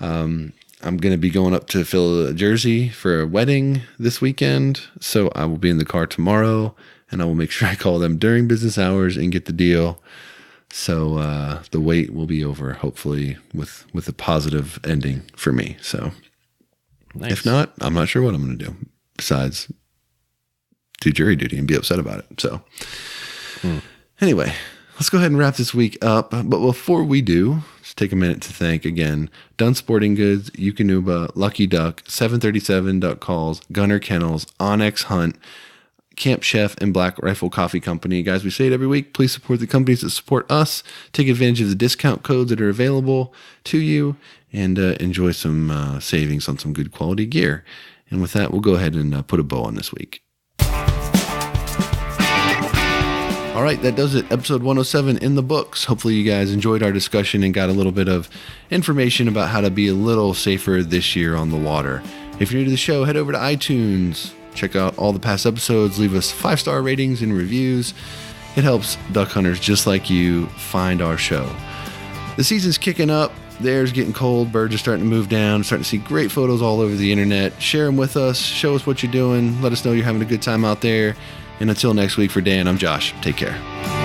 I'm going to be going up to Philly, Jersey for a wedding this weekend. So I will be in the car tomorrow. And I will make sure I call them during business hours and get the deal. So the wait will be over, hopefully, with a positive ending for me. So nice. If not, I'm not sure what I'm going to do besides do jury duty and be upset about it. So anyway, let's go ahead and wrap this week up. But before we do, just take a minute to thank again Dunn Sporting Goods, Eukanuba, Lucky Duck, 737 Duck Calls, Gunner Kennels, Onyx Hunt, Camp Chef, and Black Rifle Coffee Company. Guys, we say it every week. Please support the companies that support us. Take advantage of the discount codes that are available to you and enjoy some savings on some good quality gear. And with that, we'll go ahead and put a bow on this week. All right, that does it. Episode 107 in the books. Hopefully you guys enjoyed our discussion and got a little bit of information about how to be a little safer this year on the water. If you're new to the show, head over to iTunes. Check out all the past episodes. Leave us 5-star ratings and reviews. It helps duck hunters just like you find our show. The season's kicking up. The air's getting cold. Birds are starting to move down. Starting to see great photos all over the internet. Share them with us. Show us what you're doing. Let us know you're having a good time out there. And until next week, for Dan, I'm Josh. Take care.